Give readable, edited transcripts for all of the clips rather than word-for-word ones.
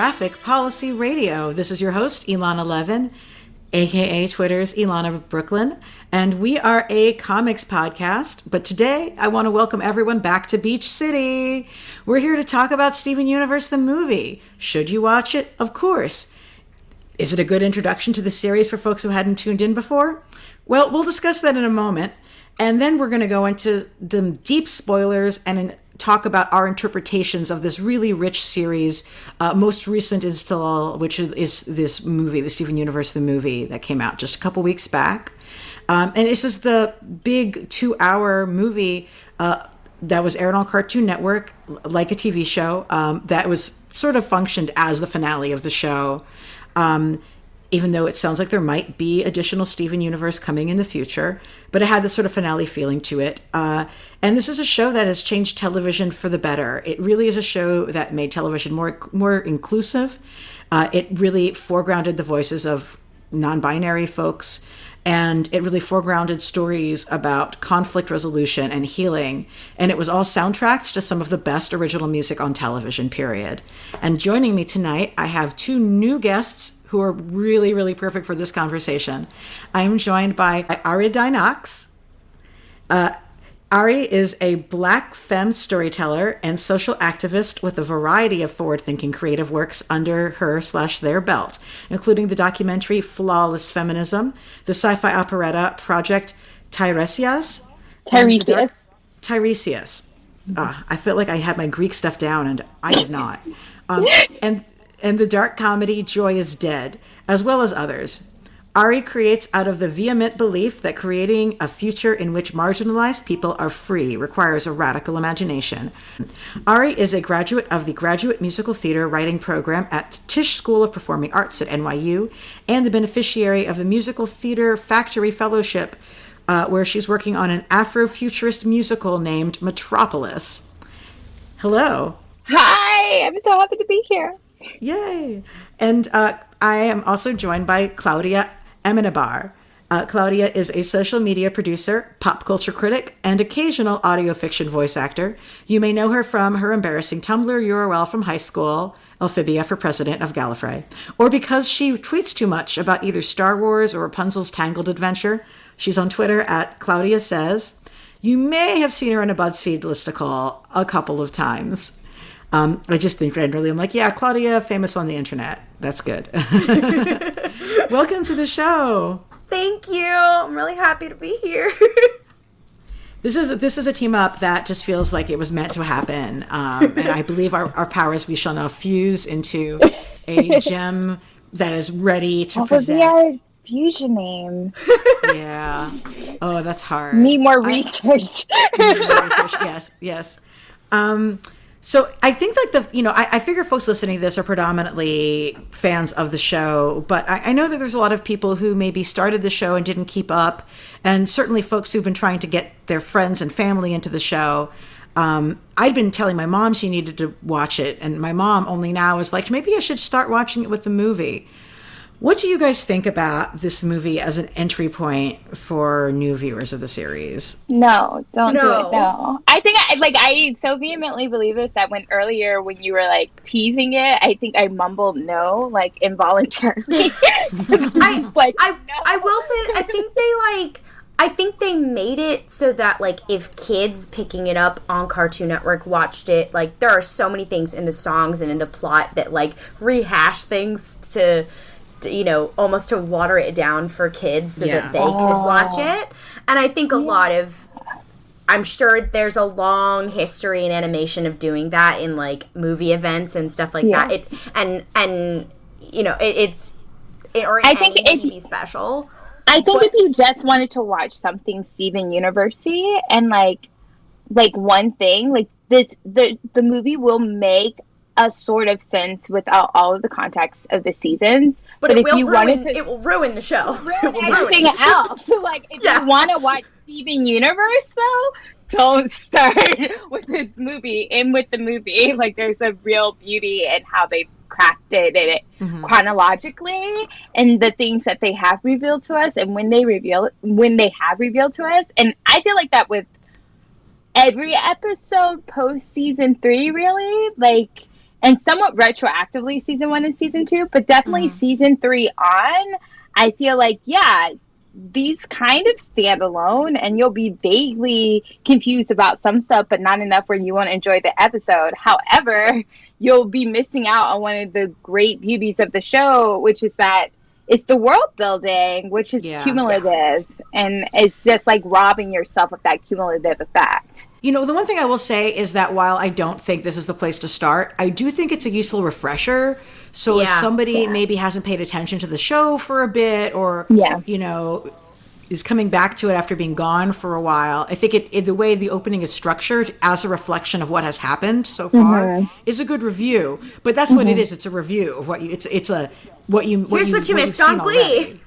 Graphic Policy Radio. This is your host, Ilana Levin, aka Twitter's Ilana Brooklyn, and we are a comics podcast. But today, I want to welcome everyone back to Beach City. We're here to talk about Steven Universe, the movie. Should you watch it? Of course. Is it a good introduction to the series for folks who hadn't tuned in before? Well, we'll discuss that in a moment. And then we're going to go into the deep spoilers and talk about our interpretations of this really rich series. Most recent is still, which is this movie, the Steven Universe, the movie that came out just a couple weeks back. And this is the big 2-hour movie that was aired on Cartoon Network, like a TV show, that was sort of functioned as the finale of the show. Even though it sounds like there might be additional Steven Universe coming in the future, but it had this sort of finale feeling to it. And this is a show that has changed television for the better. It really is a show that made television more inclusive. It really foregrounded the voices of non-binary folks, and it really foregrounded stories about conflict resolution and healing. And it was all soundtracked to some of the best original music on television, period. And joining me tonight, I have two new guests who are really, really perfect for this conversation. I'm joined by AriDy Nox. Ari is a Black femme storyteller and social activist with a variety of forward-thinking creative works under her/their belt, including the documentary Flawless Feminism, the sci-fi operetta Project Tiresias. Tiresias. I felt like I had my Greek stuff down, and I did not. And the dark comedy Joy is Dead, as well as others. Ari creates out of the vehement belief that creating a future in which marginalized people are free requires a radical imagination. Ari is a graduate of the Graduate Musical Theater Writing Program at Tisch School of Performing Arts at NYU and the beneficiary of the Musical Theater Factory Fellowship, where she's working on an afrofuturist musical named Metropolis. Hello. Hi, I'm so happy to be here. Yay! And I am also joined by Claudia Amenabar. Claudia is a social media producer, pop culture critic, and occasional audio fiction voice actor. You may know her from her embarrassing Tumblr URL from high school, Amphibia for President of Gallifrey, or because she tweets too much about either Star Wars or Rapunzel's Tangled adventure. She's on Twitter at Claudia Says. You may have seen her in a BuzzFeed listicle a couple of times. I just think randomly, I'm like, yeah, Claudia, famous on the internet. That's good. Welcome to the show. Thank you. I'm really happy to be here. This is a team up that just feels like it was meant to happen. And I believe our powers, we shall now fuse into a gem that is ready to present. What would be our fusion name? Yeah. Oh, that's hard. Need more research. Yes. So I think like I figure folks listening to this are predominantly fans of the show, but I know that there's a lot of people who maybe started the show and didn't keep up, and certainly folks who've been trying to get their friends and family into the show. I'd been telling my mom she needed to watch it, and my mom only now is like, maybe I should start watching it with the movie. What do you guys think about this movie as an entry point for new viewers of the series? No, don't do it. No. I think I so vehemently believe this that when you were like teasing it, I think I mumbled no, like involuntarily. I will say, I think they made it so that, like, if kids picking it up on Cartoon Network watched it, like, there are so many things in the songs and in the plot that, like, rehash things to almost to water it down for kids so that they could watch it. And I think I'm sure there's a long history in animation of doing that in, like, movie events and stuff like that. It's TV special. I think if you just wanted to watch something Steven Universe-y and like one thing, like the movie will make a sort of sense without all of the context of the seasons. But it will ruin the show. Everything else. Like, if you want to watch Steven Universe, though, don't start with this movie. And with the movie, like, there's a real beauty in how they've crafted it chronologically, and the things that they have revealed to us, and when they have revealed to us. And I feel like that with every episode post season 3, really, like, and somewhat retroactively season 1 and season 2, but definitely season 3 on, I feel like, yeah, these kind of stand alone, and you'll be vaguely confused about some stuff, but not enough where you won't enjoy the episode. However, you'll be missing out on one of the great beauties of the show, which is that it's the world building, which is cumulative, and it's just like robbing yourself of that cumulative effect. You know, the one thing I will say is that while I don't think this is the place to start, I do think it's a useful refresher. So if somebody maybe hasn't paid attention to the show for a bit, or, you know, is coming back to it after being gone for a while, I think the way the opening is structured as a reflection of what has happened so far is a good review. But that's what it is. It's a review of what you, it's a, what you, here's what you missed on Glee.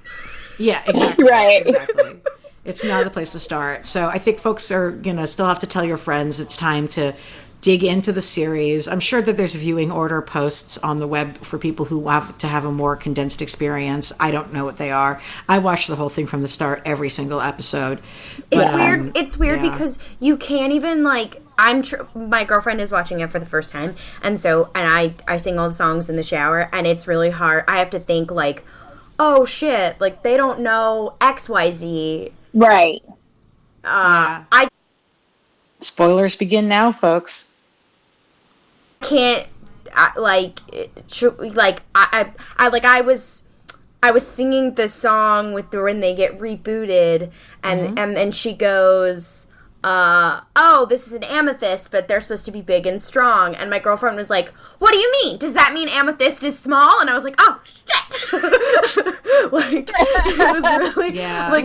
Yeah, exactly. Right. Exactly. It's not the place to start. So I think folks are going to still have to tell your friends it's time to dig into the series. I'm sure that there's viewing order posts on the web for people who have to have a more condensed experience. I don't know what they are. I watched the whole thing from the start, every single episode. It's weird. It's weird because you can't even, like, my girlfriend is watching it for the first time, and I sing all the songs in the shower, and it's really hard. I have to think, like, oh shit, like, they don't know XYZ. Right. Spoilers begin now, folks. Can't I was singing the song with when they get rebooted, and then she goes, oh, this is an amethyst, but they're supposed to be big and strong. And my girlfriend was like, what do you mean? Does that mean amethyst is small? And I was like, oh, shit. Like, it was really, like,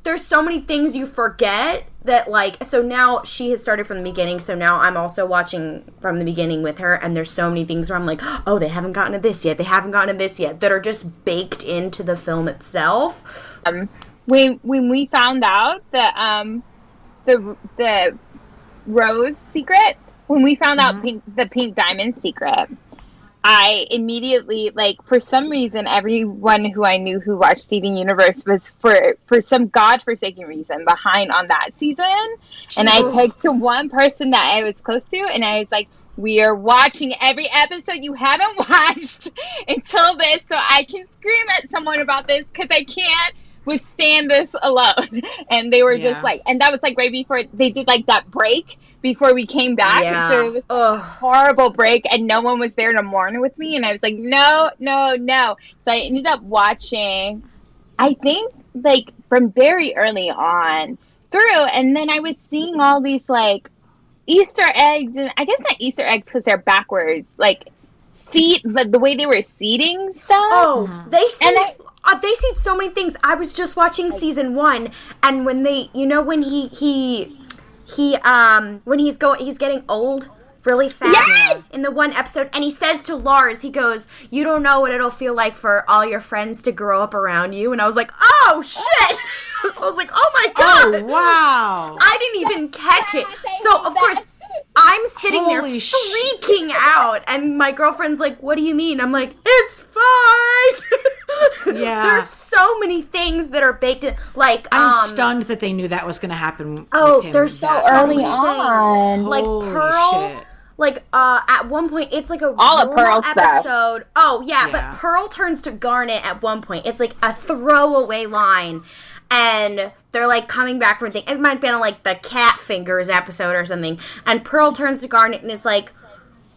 there's so many things you forget that, like, so now she has started from the beginning, so now I'm also watching from the beginning with her, and there's so many things where I'm like, oh, they haven't gotten to this yet, that are just baked into the film itself. When we found out that, the rose secret, when we found out the pink diamond secret, I immediately, like, for some reason, everyone who I knew who watched Steven Universe was for some godforsaken reason behind on that season. And I picked one person that I was close to, and I was like, we are watching every episode you haven't watched until this, so I can scream at someone about this, because I can't withstand this alone. And they were just like, and that was like right before they did like that break before we came back. So it was like a horrible break, and no one was there to mourn with me, and I was like, no. So I ended up watching, I think, like, from very early on through, and then I was seeing all these like Easter eggs, and I guess not Easter eggs because they're backwards, like the way they were seeding stuff. They seed so many things. I was just watching season 1, and when they, you know, when he's getting old really fast in the one episode, and he says to Lars, he goes, you don't know what it'll feel like for all your friends to grow up around you. And I was like, oh shit. I was like, oh my god. Oh wow. I didn't even catch it. So of course I'm sitting there freaking out, and my girlfriend's like, what do you mean? I'm like, it's fine. Yeah. There's so many things that are baked in. Like, I'm stunned that they knew that was going to happen. Oh, with him they're so early on. Like, Holy Pearl. shit. Like, at one point, it's like all of Pearl episode. Stuff. Oh, yeah, but Pearl turns to Garnet at one point. It's like a throwaway line. And they're, like, coming back from a thing. It might have been, like, the Cat Fingers episode or something. And Pearl turns to Garnet and is like,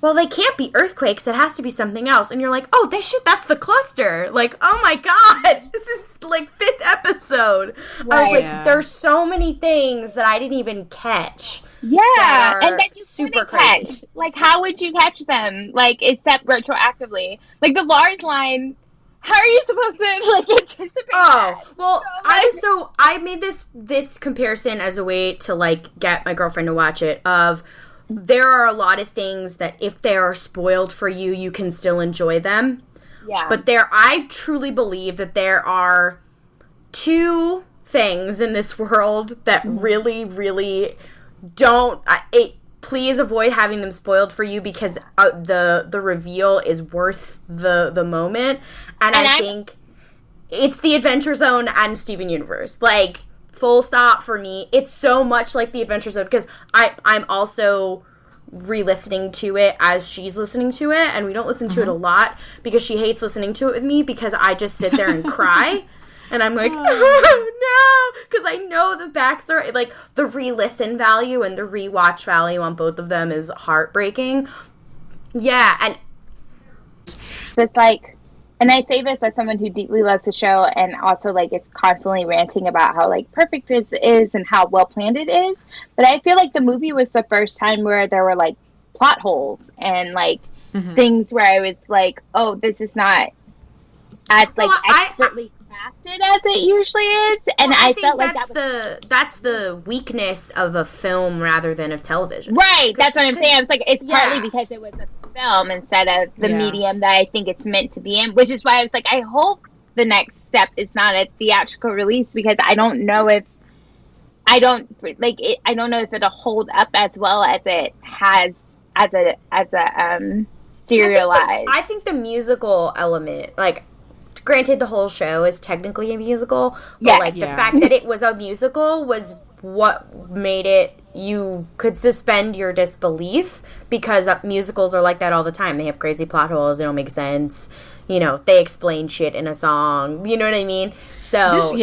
well, they can't be earthquakes. It has to be something else. And you're like, oh, that's the cluster. Like, oh, my God. This is, like, 5th episode. Right. I was like, there's so many things that I didn't even catch. Yeah, and that you super couldn't catch. Like, how would you catch them? Like, except retroactively. Like, the Lars line... How are you supposed to, like, anticipate that? Well, I made this comparison as a way to, like, get my girlfriend to watch it, of there are a lot of things that if they are spoiled for you, you can still enjoy them. Yeah. But I truly believe that there are 2 things in this world that really, really don't... Please avoid having them spoiled for you, because the reveal is worth the moment. And I think it's the Adventure Zone and Steven Universe. Like, full stop for me. It's so much like the Adventure Zone, because I'm also re-listening to it as she's listening to it, and we don't listen to it a lot because she hates listening to it with me because I just sit there and cry. And I'm like, oh, no, because I know the backstory, like, the re-listen value and the re-watch value on both of them is heartbreaking. Yeah, and it's like, and I say this as someone who deeply loves the show and also, like, is constantly ranting about how, like, perfect it is and how well planned it is. But I feel like the movie was the first time where there were, like, plot holes and, like, things where I was like, oh, this is not as, like, expertly crafted as it usually is. And well, I felt like that's the weakness of a film rather than of television. Right, that's what I'm saying. It's like, it's partly because it was a film instead of the medium that I think it's meant to be in, which is why I was like, I hope the next step is not a theatrical release, because I don't know if it'll hold up as well as it has as a serialized. I think the musical element, like, granted the whole show is technically a musical, but the fact that it was a musical was what made it, you could suspend your disbelief, because musicals are like that all the time. They have crazy plot holes, they don't make sense, you know, they explain shit in a song, you know what I mean? So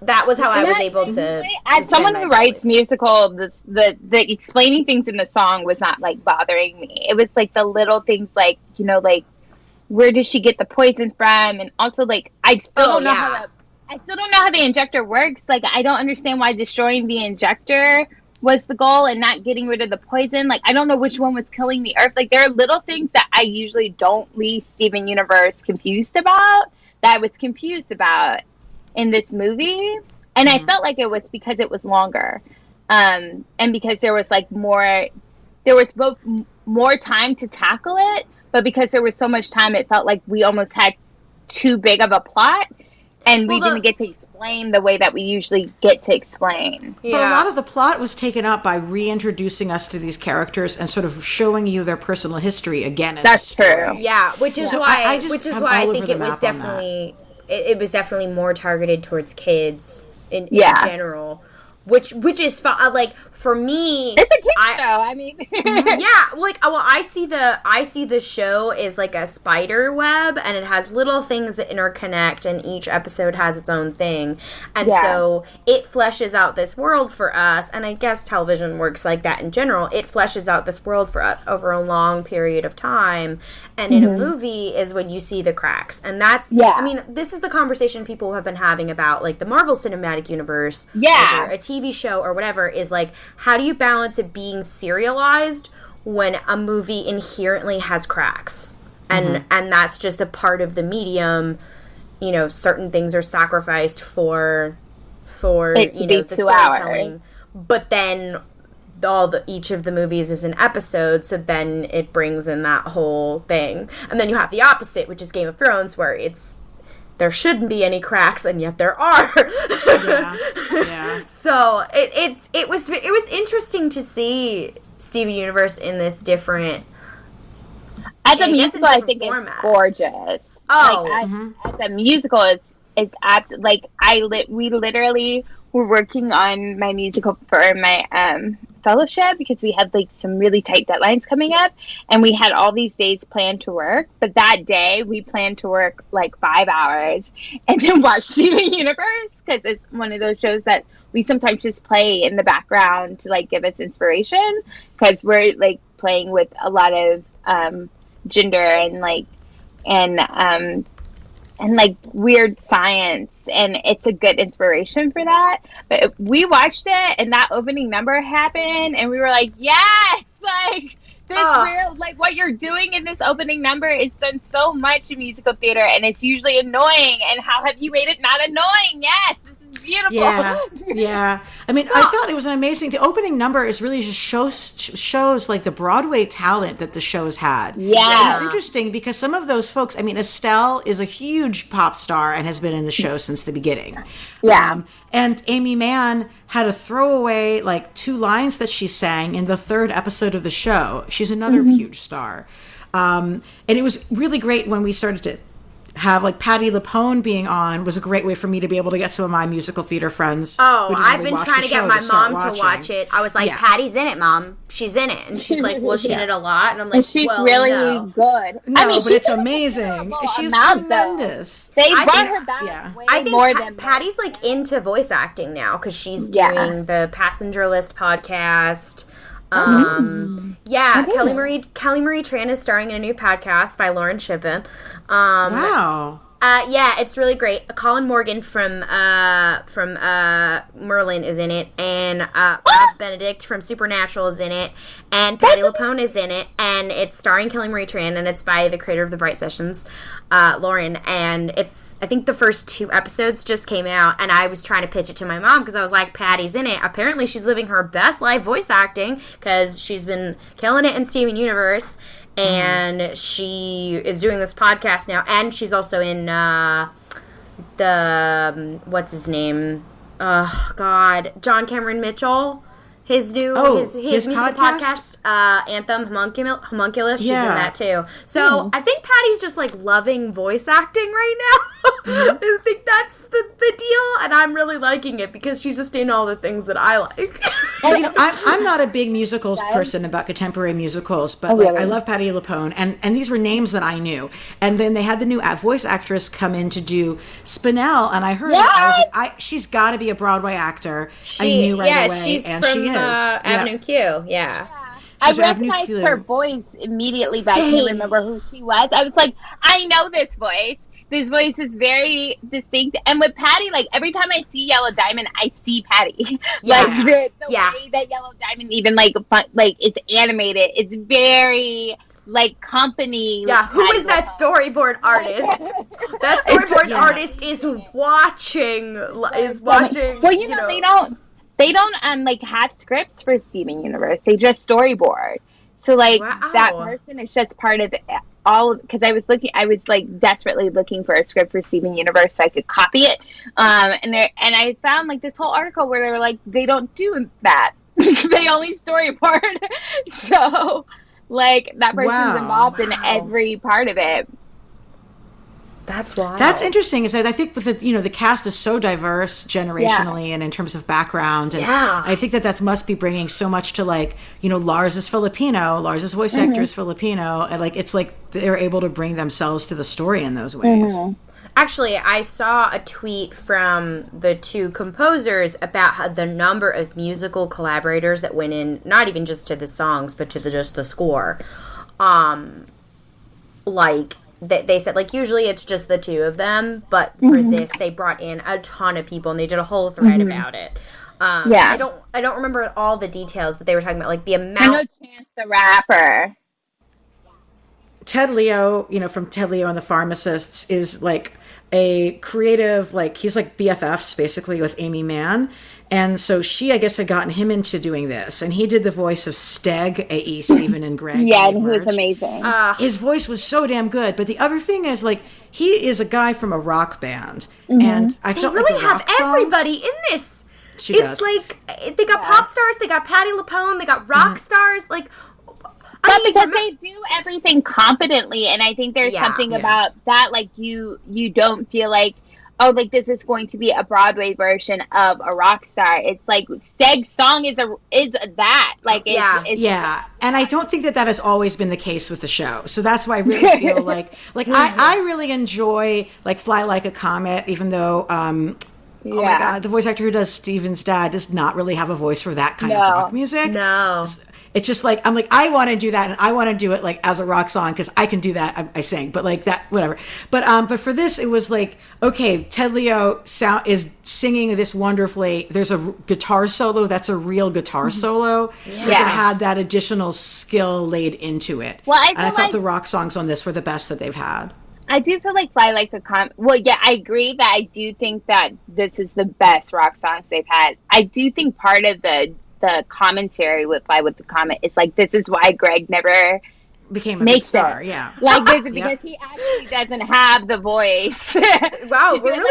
that was how I was able to. As someone who writes musical, the explaining things in the song was not, like, bothering me. It was like the little things, like, you know, like, where did she get the poison from? And also, like, I still don't know how the injector works. Like, I don't understand why destroying the injector was the goal and not getting rid of the poison. Like, I don't know which one was killing the earth. Like, there are little things that I usually don't leave Steven Universe confused about, that I was confused about in this movie. And I felt like it was because it was longer. And because there was, like, both more time to tackle it, but because there was so much time, it felt like we almost had too big of a plot, and we didn't get to explain the way that we usually get to explain. But a lot of the plot was taken up by reintroducing us to these characters and sort of showing you their personal history again. That's true. Yeah, which is why I think it was definitely more targeted towards kids in general. Which is fun. Like, for me, it's a kid show. I mean, I see the show is like a spider web, and it has little things that interconnect, and each episode has its own thing, and so it fleshes out this world for us. And I guess television works like that in general. It fleshes out this world for us over a long period of time, and in a movie is when you see the cracks, and that's I mean, this is the conversation people have been having about, like, the Marvel Cinematic Universe, or a TV show or whatever, is like, how do you balance it being serialized when a movie inherently has cracks? And that's just a part of the medium. You know, certain things are sacrificed for it to be 2 hours. But then each of the movies is an episode, so then it brings in that whole thing. And then you have the opposite, which is Game of Thrones, where there shouldn't be any cracks, and yet there are. So it was interesting to see Steven Universe in this different. As a musical, I think it's gorgeous. As a musical, it's absolutely, like, we literally were working on my musical for my fellowship, because we had, like, some really tight deadlines coming up, and we had all these days planned to work, but that day we planned to work like 5 hours and then watch Steven Universe, because it's one of those shows that we sometimes just play in the background to, like, give us inspiration, because we're, like, playing with a lot of gender and like weird science, and it's a good inspiration for that. But we watched it, and that opening number happened, and we were like, yes, like, this real, like, what you're doing in this opening number is done so much in musical theater, and it's usually annoying, and how have you made it not annoying? Yes, this is beautiful. Yeah. I mean, I thought it was an amazing. The opening number is really just shows like the Broadway talent that the show's had. Yeah, and it's interesting because some of those folks. I mean, Estelle is a huge pop star and has been in the show since the beginning. Yeah. And Amy Mann had a throwaway, like, 2 lines that she sang in the 3rd episode of the show. She's another huge star. And it was really great when we started to have like Patti LuPone being on was a great way for me to be able to get some of my musical theater friends. Oh, I've been trying to get my mom to watch it. I was like, Patty's in it, Mom. She's in it. And she's like, well, she's in it a lot. And I'm like, she's really good. No, I mean, but it's amazing. She's tremendous. They brought her back way more than Patty's like into voice acting now because she's doing the Passenger List podcast. Kelly Marie Tran is starring in a new podcast by Lauren Shippen. Wow. It's really great. Colin Morgan from Merlin is in it, and Rob Benedict from Supernatural is in it, and Patti LuPone is in it, and it's starring Kelly Marie Tran, and it's by the creator of The Bright Sessions, Lauren, and I think the first 2 episodes just came out, and I was trying to pitch it to my mom because I was like, Patty's in it. Apparently she's living her best life voice acting because she's been killing it in Steven Universe. And she is doing this podcast now, and she's also in what's his name? Oh God, John Cameron Mitchell. His musical podcast, Anthem Homunculus. She's in that too. So I think Patty's just like loving voice acting right now. I think that's the deal, and I'm really liking it because she's just in all the things that I like. I'm not a big musicals person about contemporary musicals, but I love Patti LuPone, and these were names that I knew. And then they had the new voice actress come in to do Spinell, and I heard it. I was like, she's got to be a Broadway actor. I knew right away, she's and from, she is. Avenue Q, yeah. I recognized her voice immediately, but I couldn't remember who she was. I was like, I know this voice. This voice is very distinct. And with Patty, like, every time I see Yellow Diamond, I see Patty. Like, the way that Yellow Diamond even, like, is animated, it's very... like company. Yeah, who is that storyboard artist? That storyboard artist is watching. Well, you know, they don't like have scripts for Steven Universe. They just storyboard. So like that person is just part of all. Because I was like desperately looking for a script for Steven Universe so I could copy it. And I found like this whole article where they were like they don't do that. They only storyboard. So. Like, that person's involved in every part of it. That's wild. That's interesting. Is that I think with the cast is so diverse generationally and in terms of background, and I think that must be bringing so much to Lars is Filipino, Lars's voice actor is Filipino, and like it's like they're able to bring themselves to the story in those ways. Actually, I saw a tweet from the 2 composers about the number of musical collaborators that went in, not even just to the songs, but to just the score. They said, like, usually it's just the 2 of them, but for this, they brought in a ton of people, and they did a whole thread about it. I don't remember all the details, but they were talking about, like, the amount... I know Chance the Rapper. Ted Leo, from Ted Leo and the Pharmacists, is, like... a creative, like, he's like BFFs basically with Amy Mann. And so she, I guess, had gotten him into doing this. And he did the voice of Steg, A.E., Stephen, and Greg. Yeah, and he was amazing. His voice was so damn good. But the other thing is, like, he is a guy from a rock band. And I felt they really like the have rock songs, everybody in this. It's like, they got pop stars, they got Patti LuPone, they got rock stars, like... But because they do everything competently, and I think there's something about that, like, you don't feel like, oh, like, this is going to be a Broadway version of a rock star. It's like, Steg's song is that. Like, it's and I don't think that has always been the case with the show. So that's why I really feel like I really enjoy, like, Fly Like a Comet, even though, oh my God, the voice actor who does Steven's dad does not really have a voice for that kind of rock music. No. It's just like, I'm like, I want to do that, and I want to do it like as a rock song because I can do that. I sing, but like that, whatever. But for this, it was like, okay, Ted Leo is singing this wonderfully. There's a guitar solo that's a real guitar solo. It had that additional skill laid into it. Well, I thought the rock songs on this were the best that they've had. I do feel like Fly Like a Comet. Well, yeah, I agree that I do think that this is the best rock songs they've had. I do think part of the commentary with Fly with the Comet is like, this is why Greg never became a big star. Like this because he actually doesn't have the voice. Wow, we're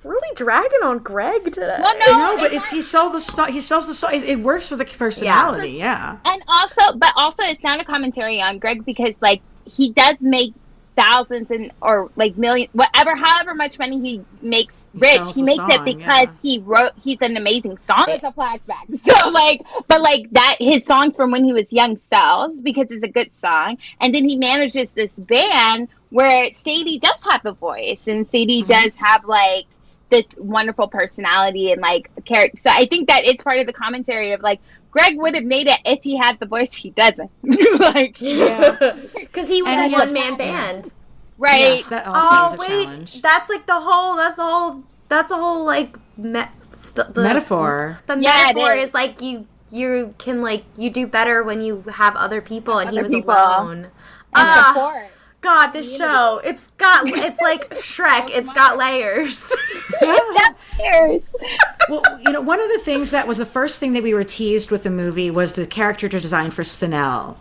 really dragging on Greg today. Well, no, but he sells the song. It works for the personality. Yeah. And also it's not a commentary on Greg because like he does make thousands or like millions, however much money he makes rich, he makes it because he's an amazing song. It's a flashback. So like, but like that, his songs from when he was young sells because it's a good song. And then he manages this band where Sadie does have a voice, and Sadie does have like this wonderful personality and like character. So I think that it's part of the commentary of like, Greg would have made it if he had the voice. He doesn't. Like, because he was a one-man band, right? Yes, that also is a challenge. That's like the whole like metaphor. The metaphor is like you can like you do better when you have other people, and he was alone. And support. God, this show, it's like Shrek, it's got layers. Well, you know, one of the things that was the first thing that we were teased with the movie was the character design for Spinel,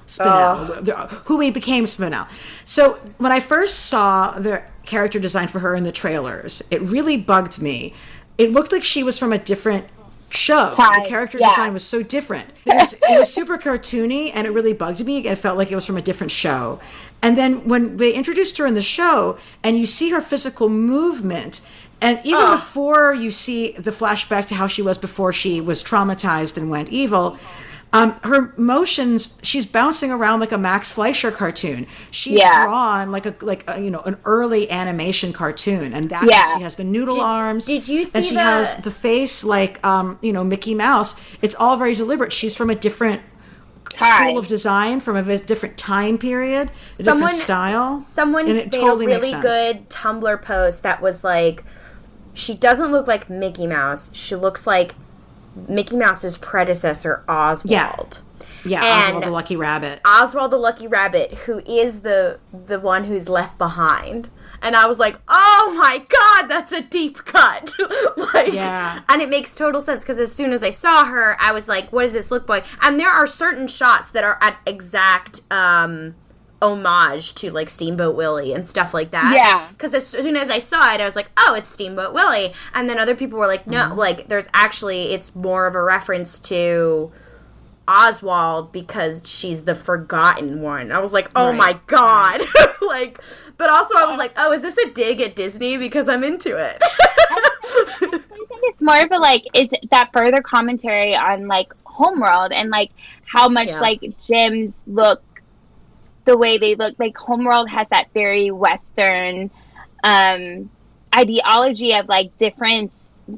who became Spinel. So when I first saw the character design for her in the trailers, it really bugged me. It looked like she was from a different show. The character design was so different. It was super cartoony, and it really bugged me. It felt like it was from a different show. And then when they introduced her in the show, and you see her physical movement, and even before you see the flashback to how she was before she was traumatized and went evil, her motions, she's bouncing around like a Max Fleischer cartoon. She's drawn like an early animation cartoon, and that's she has the noodle arms. Did you see? And she has the face like Mickey Mouse. It's all very deliberate. She's from a different school of design, from a different time period, different style. Someone made a really good Tumblr post that was like, she doesn't look like Mickey Mouse. She looks like Mickey Mouse's predecessor, Oswald. Yeah, Oswald the Lucky Rabbit. Oswald the Lucky Rabbit, who is the one who's left behind. And I was like, oh my God, that's a deep cut. And it makes total sense, because as soon as I saw her, I was like, what does this look like? And there are certain shots that are at exact homage to like Steamboat Willie and stuff like that. Yeah. Because as soon as I saw it, I was like, oh, it's Steamboat Willie. And then other people were like, no, like there's actually, it's more of a reference to Oswald because she's the forgotten one. I was like, oh my God. Like, but also I was like, oh, is this a dig at Disney? Because I'm into it. I think it's more of a like, is that further commentary on like Homeworld and like how much like gyms look the way they look. Like Homeworld has that very Western ideology of like difference.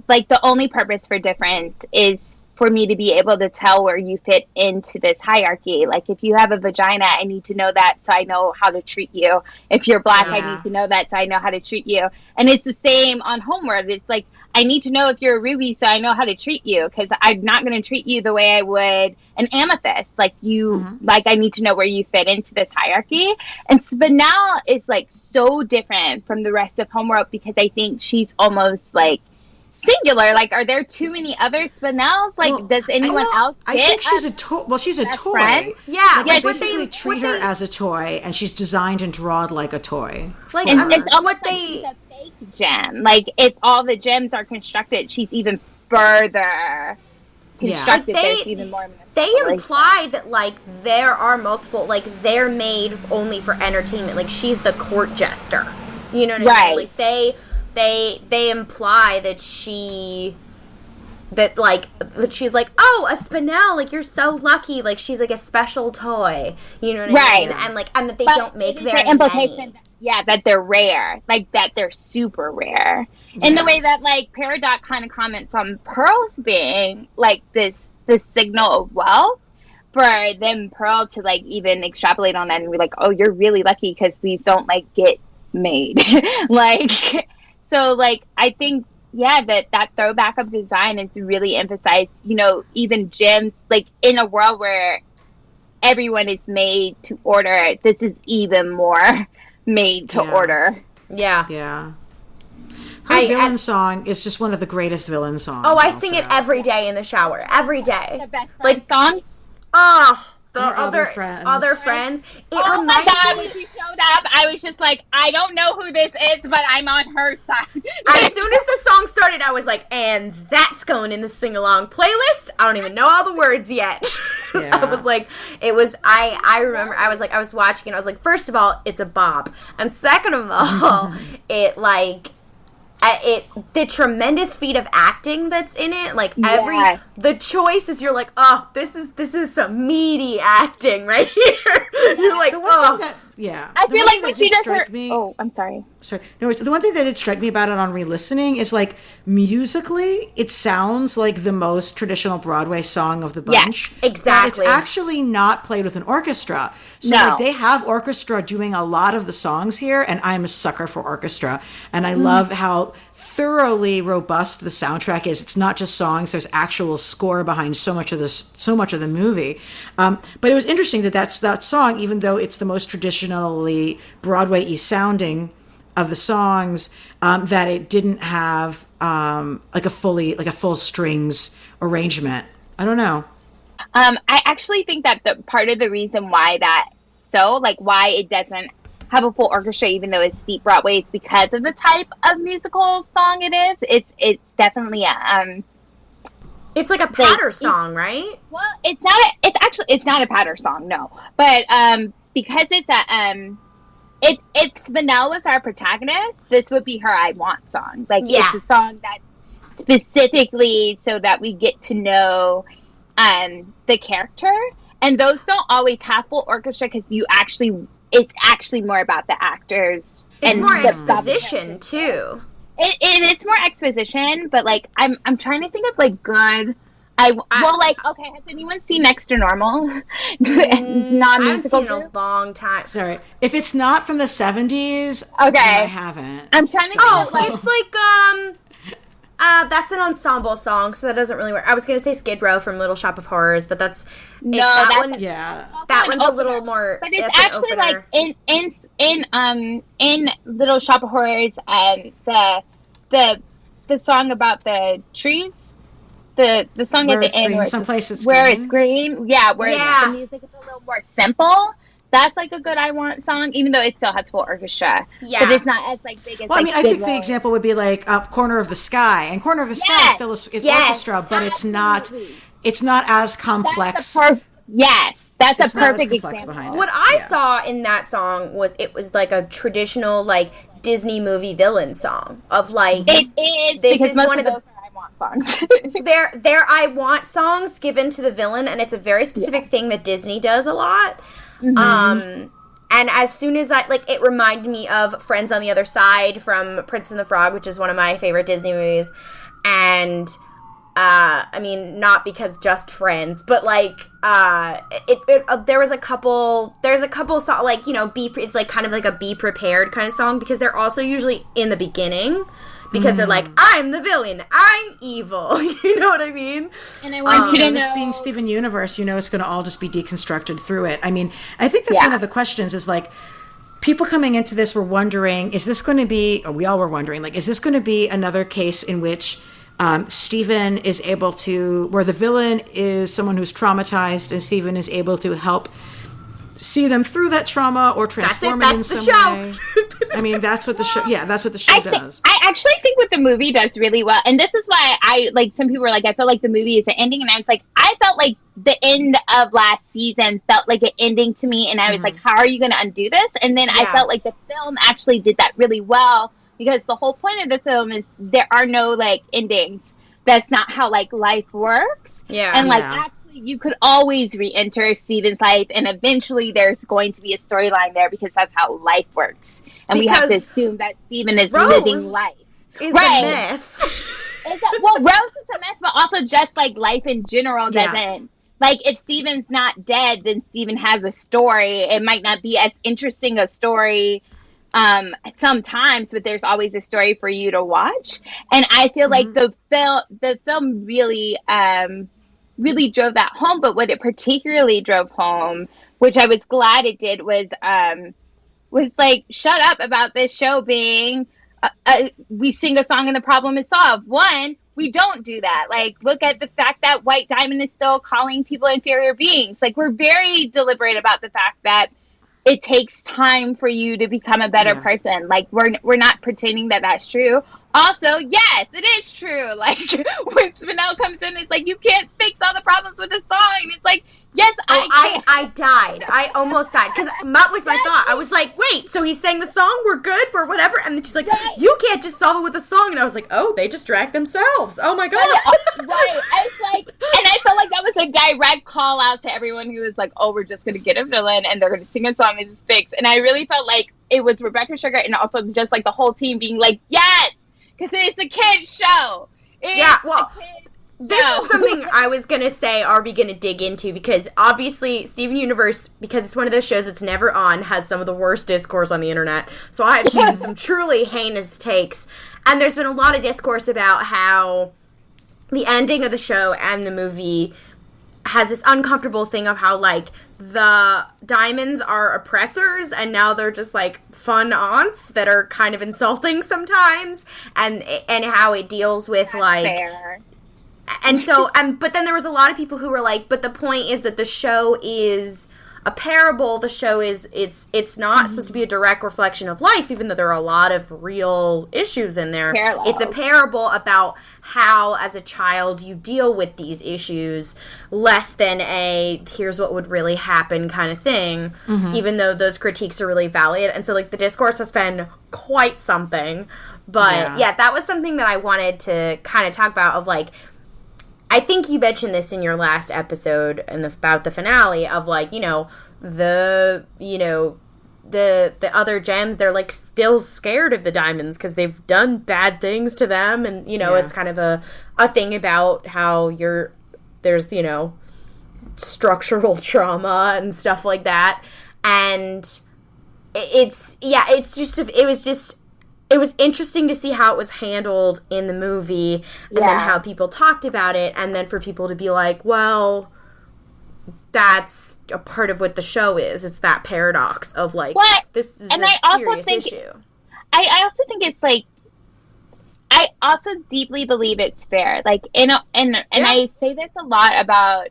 Like the only purpose for difference is for me to be able to tell where you fit into this hierarchy. Like if you have a vagina, I need to know that so I know how to treat you. If you're black, I need to know that so I know how to treat you. And it's the same on Homeworld. It's like, I need to know if you're a ruby so I know how to treat you, because I'm not going to treat you the way I would an amethyst. Like you, like I need to know where you fit into this hierarchy. And Spinel is like so different from the rest of Homeworld because I think she's almost like singular. Like, are there too many other Spinels? Like, does anyone else get I think she's a toy. Well, she's a toy. Friend? Yeah. Like, they basically treat her as a toy, and she's designed and drawn like a toy. Like, and it's almost like she's a fake gem. Like, if all the gems are constructed, she's even further constructed. Like there's even more. They imply that, like, there are multiple, like, they're made only for entertainment. Like, she's the court jester. You know what I mean? Like, they imply that she's like, oh, a Spinel, like, you're so lucky, like, she's like a special toy, you know what I mean? And that they don't make very many. That they're rare, like that they're super rare, in the way that like Peridot kind of comments on pearls being like this signal of wealth. For them, Pearl to like even extrapolate on that and be like, oh, you're really lucky because these don't like get made, like. So, like, I think, that throwback of design is really emphasized, you know, even gems, like, in a world where everyone is made to order, this is even more made to order. Yeah. Her villain song is just one of the greatest villain songs. Oh, I sing it every day in the shower. Every day. The best friend song? The other friends. Oh my God, when she showed up, I was just like, I don't know who this is, but I'm on her side. As soon as the song started, I was like, and that's going in the sing-along playlist. I don't even know all the words yet. Yeah. I remember I was watching and I was like, first of all, it's a bop. And second of all, the tremendous feat of acting that's in it, like the choices, you're like, oh, this is some meaty acting right here. You're like, oh. I feel like when she does her... Oh, I'm sorry. No, the one thing that did strike me about it on re-listening is, like, musically, it sounds like the most traditional Broadway song of the bunch. Yeah, exactly. But it's actually not played with an orchestra. So like, they have orchestra doing a lot of the songs here, and I'm a sucker for orchestra. And I love how thoroughly robust the soundtrack is. It's not just songs. There's actual score behind so much of the movie. But it was interesting that song, even though it's the most traditionally Broadway-y sounding of the songs, that it didn't have like a full strings arrangement. I don't know. I actually think that the part of the reason why why it doesn't have a full orchestra, even though it's steep Broadway, is because of the type of musical song it is. It's definitely it's like a patter song, right? Well, it's not a patter song, no. But because if Vanilla was our protagonist, this would be her I Want song. Like, it's a song that specifically so that we get to know the character. And those don't always have full orchestra because it's actually more about the actors. It's more exposition too. It's more exposition, but like I'm trying to think of like good. Okay, has anyone seen Next to Normal? Non-musical. I haven't seen it in a long time. Sorry, if it's not from the 70s, okay, I haven't. I'm trying to. It's like that's an ensemble song, so that doesn't really work. I was gonna say Skid Row from Little Shop of Horrors, but that one's a little more. But it's actually like in Little Shop of Horrors, the song about the trees. The song where at the end where it's green, the music is a little more simple. That's like a good I Want song, even though it still has full orchestra. Yeah, but it's not as like big as. Well, I mean, I think the example would be like Corner of the Sky, and Corner of the Sky still is orchestra, but it's not. It's not as complex. That's a perfect example. Behind it. What I saw in that song was like a traditional like Disney movie villain song of like it is this because is most one of those are I Want songs. they're I Want songs given to the villain, and it's a very specific thing that Disney does a lot. Mm-hmm. And as soon as it reminded me of Friends on the Other Side from Princess and the Frog, which is one of my favorite Disney movies. And I mean, not because just Friends, but like there's a couple songs, like, you know, it's like kind of like a Be Prepared kind of song, because they're also usually in the beginning. Because they're like, I'm the villain, I'm evil. You know what I mean? And I want you to know, this being Steven Universe, you know, it's going to all just be deconstructed through it. I mean, I think that's one of the questions is like, people coming into this were wondering, is this going to be, or we all were wondering, like, is this going to be another case in which Steven is able to, where the villain is someone who's traumatized and Steven is able to help see them through that trauma or transform it in some way. I mean, that's what the show. Yeah, that's what the show does. I actually think what the movie does really well, and this is why I like. Some people were like, "I felt like the movie is an ending," and I was like, "I felt like the end of last season felt like an ending to me," and I was like, "How are you going to undo this?" And then I felt like the film actually did that really well, because the whole point of the film is there are no like endings. That's not how like life works. Yeah, and like actually, you could always re-enter Steven's life, and eventually there's going to be a storyline there, because that's how life works. And we have to assume that Steven is living life. Is a mess. Rose is a mess, but also just like life in general doesn't. Like, if Steven's not dead, then Steven has a story. It might not be as interesting a story sometimes, but there's always a story for you to watch. And I feel like the film really really drove that home. But what it particularly drove home, which I was glad it did, was like, shut up about this show being we sing a song and the problem is solved. One, we don't do that. Like, look at the fact that White Diamond is still calling people inferior beings. Like, we're very deliberate about the fact that it takes time for you to become a better person. Like, we're not pretending that that's true. Also, yes, it is true. Like, when Spinell comes in, it's like, you can't fix all the problems with a song. It's like, Yes, I died. I almost died. Because that was my thought. I was like, wait, so he sang the song, we're good, we're whatever. And then she's like, you can't just solve it with a song. And I was like, oh, they just dragged themselves. Oh my God. Right. I was like, and I felt like that was a direct call out to everyone who was like, oh, we're just going to get a villain and they're going to sing a song and it's fixed. And I really felt like it was Rebecca Sugar and also just like the whole team being like, yes, because it's a kid's show. This is something I was going to say, are we going to dig into? Because obviously, Steven Universe, because it's one of those shows that's never on, has some of the worst discourse on the internet. So I've seen some truly heinous takes. And there's been a lot of discourse about how the ending of the show and the movie has this uncomfortable thing of how, like, the diamonds are oppressors and now they're just, like, fun aunts that are kind of insulting sometimes. And how it deals with, That's like... fair. And so, but then there was a lot of people who were like, but the point is that the show is a parable. The show is, it's not supposed to be a direct reflection of life, even though there are a lot of real issues in there. Parallels. It's a parable about how, as a child, you deal with these issues, less than a, here's what would really happen kind of thing, even though those critiques are really valid. And so, like, the discourse has been quite something. But, yeah, that was something that I wanted to kind of talk about, of, like, I think you mentioned this in your last episode about the finale of, like, the other gems, they're, like, still scared of the diamonds because they've done bad things to them. And, it's kind of a thing about how there's, structural trauma and stuff like that. And it was interesting to see how it was handled in the movie, and then how people talked about it, and then for people to be like, well, that's a part of what the show is. It's that paradox of, like, this is a serious issue. I also think it's, like, I also deeply believe it's fair. Like, and I say this a lot about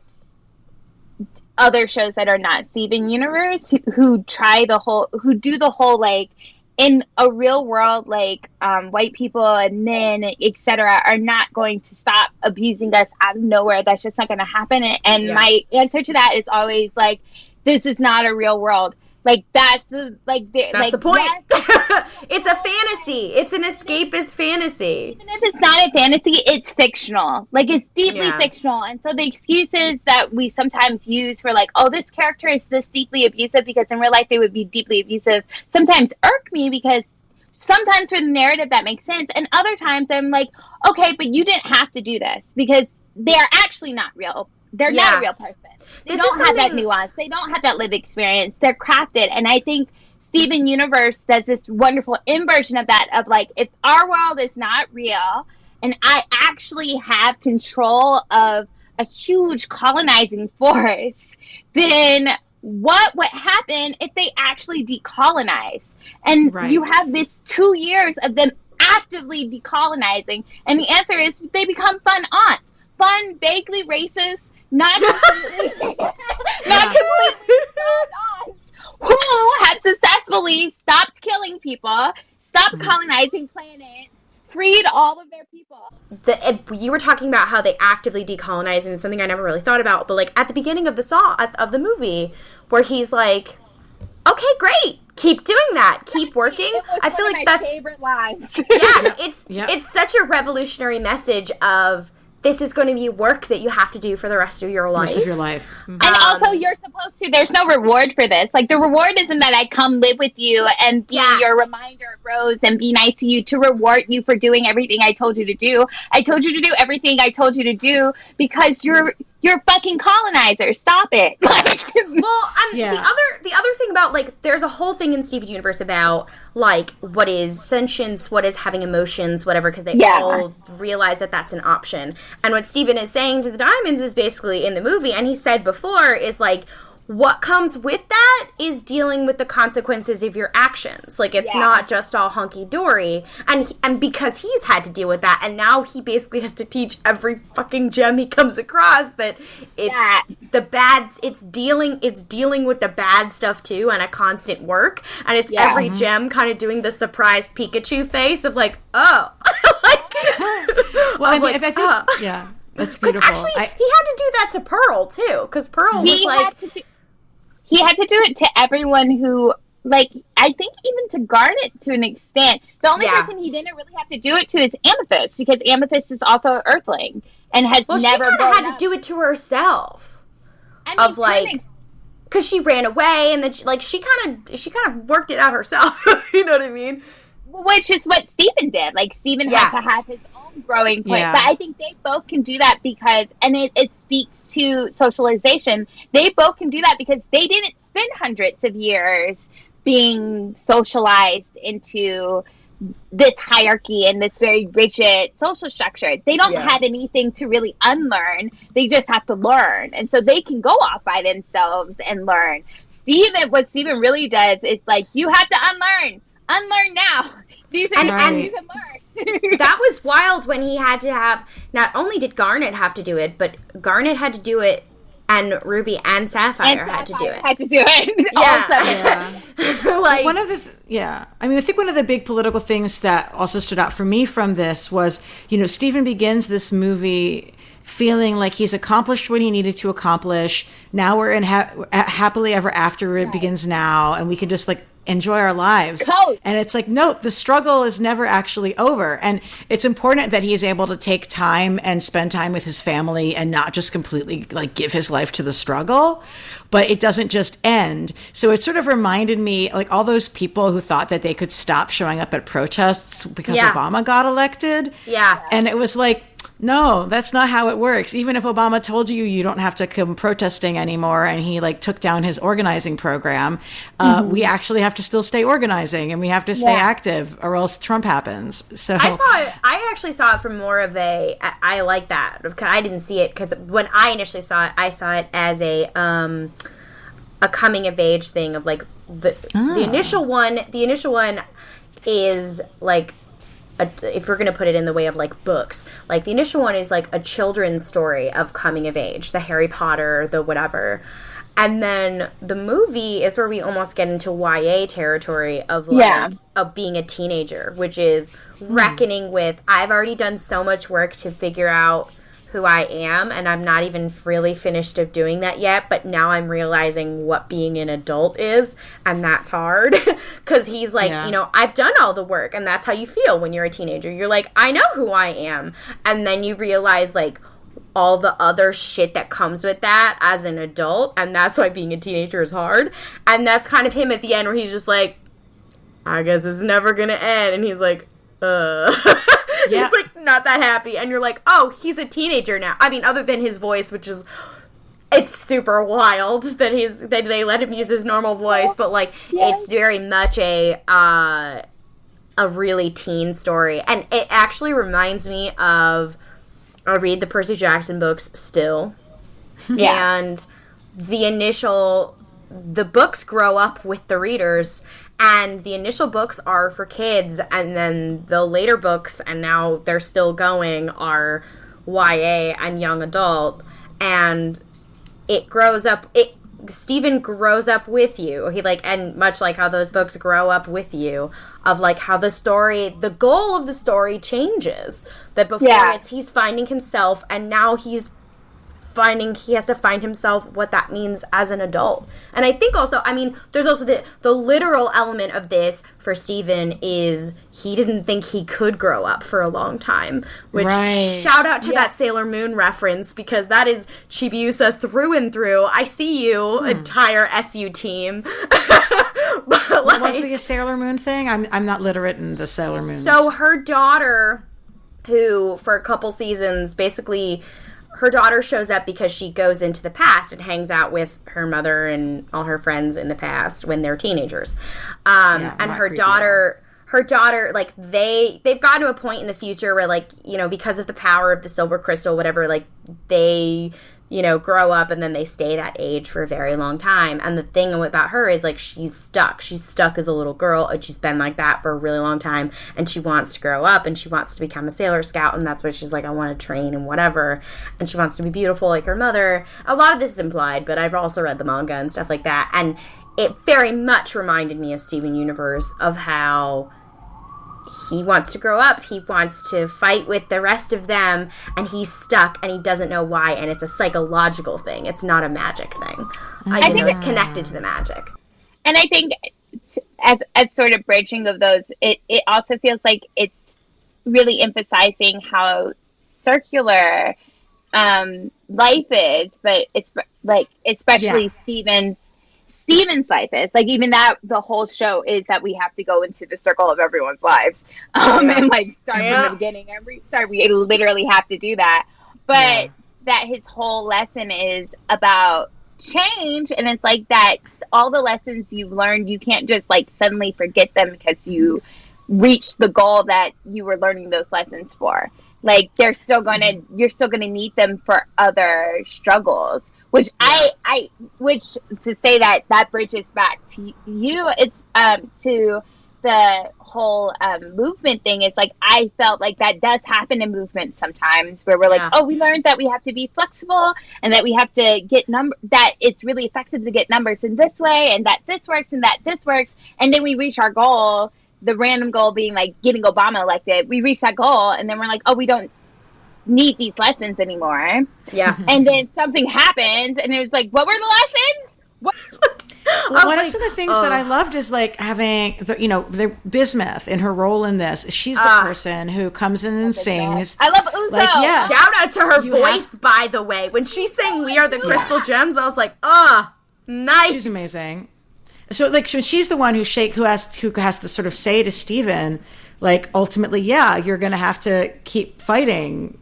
other shows that are not Steven Universe, who do the whole, like, in a real world, like, white people and men, etc., are not going to stop abusing us out of nowhere. That's just not going to happen. And my answer to that is always, like, this is not a real world. Like, that's the point. It's a fantasy. It's an escapist fantasy. Even if it's not a fantasy, it's fictional. Like, it's deeply fictional. And so the excuses that we sometimes use for, like, oh, this character is this deeply abusive because in real life they would be deeply abusive, sometimes irk me, because sometimes for the narrative that makes sense. And other times I'm like, okay, but you didn't have to do this because they're actually not real. They're not a real person. They don't have that nuance. They don't have that lived experience. They're crafted. And I think Steven Universe does this wonderful inversion of that, of, like, if our world is not real and I actually have control of a huge colonizing force, then what would happen if they actually decolonize? And you have this 2 years of them actively decolonizing. And the answer is they become fun aunts. Fun, vaguely racist, not completely aunts who have successfully stopped killing people, stopped colonizing planets, freed all of their people. You were talking about how they actively decolonize, and it's something I never really thought about, but, like, at the beginning of the song, of the movie, where he's like, okay, great, keep doing that, keep working. I feel like that's favorite lines. It's such a revolutionary message of, this is going to be work that you have to do for the rest of your life. And also, you're supposed to, there's no reward for this. Like, the reward isn't that I come live with you and be your reminder of Rose and be nice to you to reward you for doing everything I told you to do. I told you to do everything I told you to do because you're fucking colonizers. Stop it. The other thing about, like, there's a whole thing in Steven Universe about, like, what is sentience, what is having emotions, whatever, because they all realize that that's an option. And what Steven is saying to the diamonds is basically in the movie, and he said before, is, like, what comes with that is dealing with the consequences of your actions. Like, it's not just all hunky-dory. And because he's had to deal with that, and now he basically has to teach every fucking gem he comes across that it's dealing with the bad stuff too, and a constant work. And it's every gem kind of doing the surprised Pikachu face of, like, oh. Well, I mean, if I think, That's beautiful. Because actually, he had to do that to Pearl, too. Because Pearl was like... He had to do it to everyone who, like, I think even to Garnet to an extent. The only person he didn't really have to do it to is Amethyst, because Amethyst is also an Earthling and has never... Well, she kind of had to do it to herself. I mean, of, like... Because she ran away, and then, she kind of worked it out herself. You know what I mean? Which is what Stephen did. Like, Stephen had to have his own growing point. Yeah. But I think they both can do that because, and it speaks to socialization, they both can do that because they didn't spend hundreds of years being socialized into this hierarchy and this very rigid social structure. They don't have anything to really unlearn. They just have to learn. And so they can go off by themselves and learn. What Stephen really does is, like, you have to unlearn. Unlearn now. These are things you can learn. That was wild when he had to have, not only did Garnet have to do it, but Garnet had to do it, and Ruby and Sapphire had to do it. Yeah. Like, one of the I mean, I think one of the big political things that also stood out for me from this was, Stephen begins this movie feeling like he's accomplished what he needed to accomplish. Now we're in happily ever after. It begins now, and we can just, like, enjoy our lives. And it's like, no, the struggle is never actually over. And it's important that he is able to take time and spend time with his family and not just completely, like, give his life to the struggle. But it doesn't just end. So it sort of reminded me, like, all those people who thought that they could stop showing up at protests because Obama got elected. Yeah. And it was like, no, that's not how it works. Even if Obama told you don't have to come protesting anymore, and he, like, took down his organizing program, we actually have to still stay organizing, and we have to stay active, or else Trump happens. So I actually saw it from more of I like that. I didn't see it because when I initially saw it, I saw it as a coming of age thing of, like, the initial one. The initial one is, like, if we're going to put it in the way of, like, books, like, the initial one is, like, a children's story of coming of age, the Harry Potter, the whatever. And then the movie is where we almost get into YA territory of, like, of being a teenager, which is reckoning with, I've already done so much work to figure out who I am, and I'm not even really finished of doing that yet, but now I'm realizing what being an adult is, and that's hard. Because he's like, I've done all the work, and that's how you feel when you're a teenager. You're like, I know who I am. And then you realize, like, all the other shit that comes with that as an adult, and that's why being a teenager is hard. And that's kind of him at the end, where he's just like, I guess it's never gonna end, and he's like, He's, like, not that happy, and you're like, oh, he's a teenager now. I mean, other than his voice, which is, it's super wild that they let him use his normal voice, but, like, it's very much a really teen story, and it actually reminds me of, I read the Percy Jackson books still, and the books grow up with the readers, and the initial books are for kids, and then the later books, and now they're still going, are YA and young adult, and it grows up, Stephen grows up with you. He, like, and much like how those books grow up with you, of, like, how the goal of the story changes. That before he's finding himself, and now he has to find himself what that means as an adult. And I think also, I mean, there's also the literal element of this for Stephen is he didn't think he could grow up for a long time. Which, shout out to that Sailor Moon reference, because that is Chibiusa through and through. I see you, entire SU team. But, like, what was the Sailor Moon thing? I'm not literate in the Sailor Moon. So her daughter, who for a couple seasons basically... Her daughter shows up because she goes into the past and hangs out with her mother and all her friends in the past when they're teenagers. And her daughter, like, they've gotten to a point in the future where, like, because of the power of the silver crystal, whatever, like, they, grow up and then they stay that age for a very long time. And the thing about her is, like, she's stuck. She's stuck as a little girl, and she's been like that for a really long time. And she wants to grow up, and she wants to become a Sailor Scout, and that's what she's like, I want to train and whatever. And she wants to be beautiful like her mother. A lot of this is implied, but I've also read the manga and stuff like that. And it very much reminded me of Steven Universe, of how he wants to grow up. He wants to fight with the rest of them, and he's stuck, and he doesn't know why, and it's a psychological thing. It's not a magic thing. I think it's connected to the magic. And I think as sort of bridging of those, it also feels like it's really emphasizing how circular life is, but it's like especially Steven's life is like, even that the whole show is that we have to go into the circle of everyone's lives and like start from the beginning and restart. We literally have to do that, but that his whole lesson is about change, and it's like that all the lessons you've learned, you can't just like suddenly forget them because you reach the goal that you were learning those lessons for. Like you're still gonna need them for other struggles. Which which to say that bridges back to you, it's to the whole movement thing. It's like I felt like that does happen in movements sometimes, where we're like, oh, we learned that we have to be flexible and that we have to get that it's really effective to get numbers in this way, and that this works and that this works, and then we reach our goal. The random goal being like getting Obama elected. We reach that goal, and then we're like, oh, we don't need these lessons anymore. Yeah. And then something happens, and it was like, what were the lessons? What? One of the things that I loved is like having the Bismuth in her role in this. She's the person who comes in and sings. I love Uzo. Like, yes. Shout out to her voice, by the way. When she sang "We Are the Crystal Gems," I was like, nice. She's amazing. So like she's the one who has to sort of say to Steven, like, ultimately, you're going to have to keep fighting.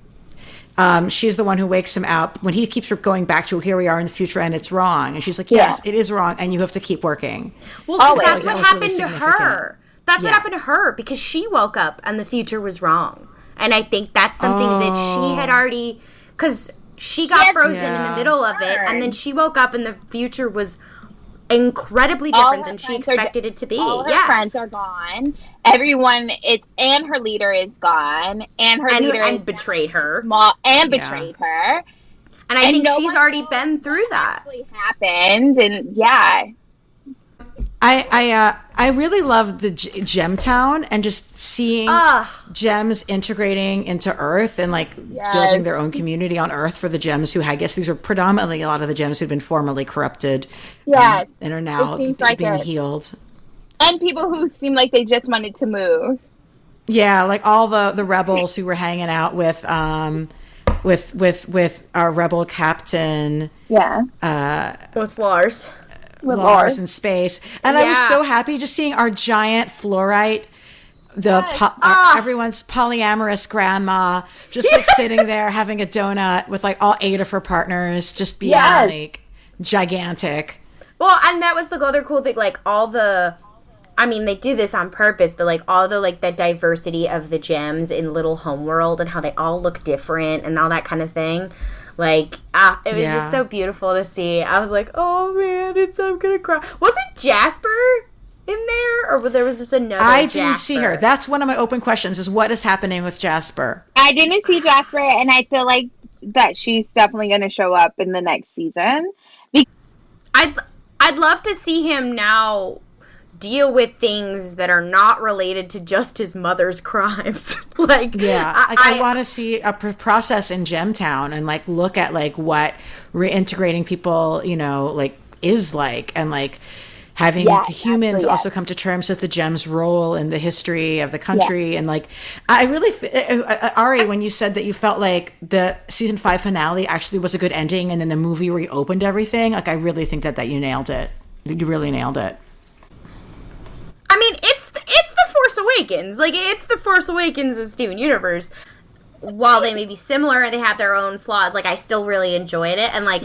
She's the one who wakes him up when he keeps going back to, here we are in the future and it's wrong. And she's like, yes, it is wrong. And you have to keep working. Well, that's what happened to her. That's what happened to her, because she woke up and the future was wrong. And I think that's something that she had already, because she got frozen in the middle of it. And then she woke up and the future was incredibly different than she expected it to be. All her friends are gone. Everyone and her leader is gone, and her leader betrayed her. Betrayed her. And I think she's already been through that. Actually happened, and I really love the Gemtown and just seeing gems integrating into Earth and like building their own community on Earth for the gems who, I guess these are predominantly a lot of the gems who've been formerly corrupted and are now being healed. And people who seem like they just wanted to move. Yeah, like all the rebels who were hanging out with our rebel captain. Yeah. With Lars. Lars in space. And I was so happy just seeing our giant fluorite, everyone's polyamorous grandma, just like sitting there having a donut with like all 8 of her partners, just being like gigantic. Well, and that was the other cool thing, like they do this on purpose, but like all the like the diversity of the gems in Little Homeworld and how they all look different and all that kind of thing. Like, it was just so beautiful to see. I was like, oh man, I'm gonna cry. Wasn't Jasper in there? Or there was just another I didn't see her. That's one of my open questions, is what is happening with Jasper? I didn't see Jasper, and I feel like that she's definitely gonna show up in the next season. I'd love to see him now deal with things that are not related to just his mother's crimes. I want to see a process in Gemtown and like look at like what reintegrating people, like is like, and like having the humans also come to terms with the gems' role in the history of the country. And like, I really, Ari, when you said that you felt like the season 5 finale actually was a good ending and then the movie reopened everything, like I really think that you nailed it. You really nailed it. I mean, it's the Force Awakens. Like, it's the Force Awakens of Steven Universe. While they may be similar, they have their own flaws. Like, I still really enjoyed it. And, like,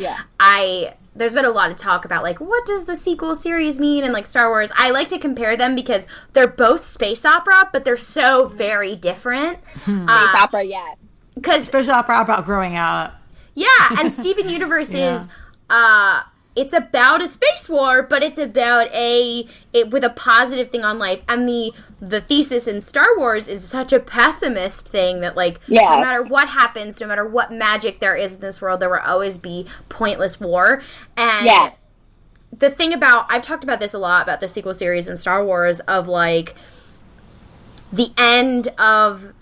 there's been a lot of talk about, like, what does the sequel series mean? And, like, Star Wars. I like to compare them because they're both space opera, but they're so very different. Space opera, yes. Because space opera about growing up. Yeah, and Steven Universe is... it's about a space war, but it's about with a positive thing on life. And the thesis in Star Wars is such a pessimist thing that, like, no matter what happens, no matter what magic there is in this world, there will always be pointless war. And the thing about, I've talked about this a lot, about the sequel series in Star Wars, of, like, the end of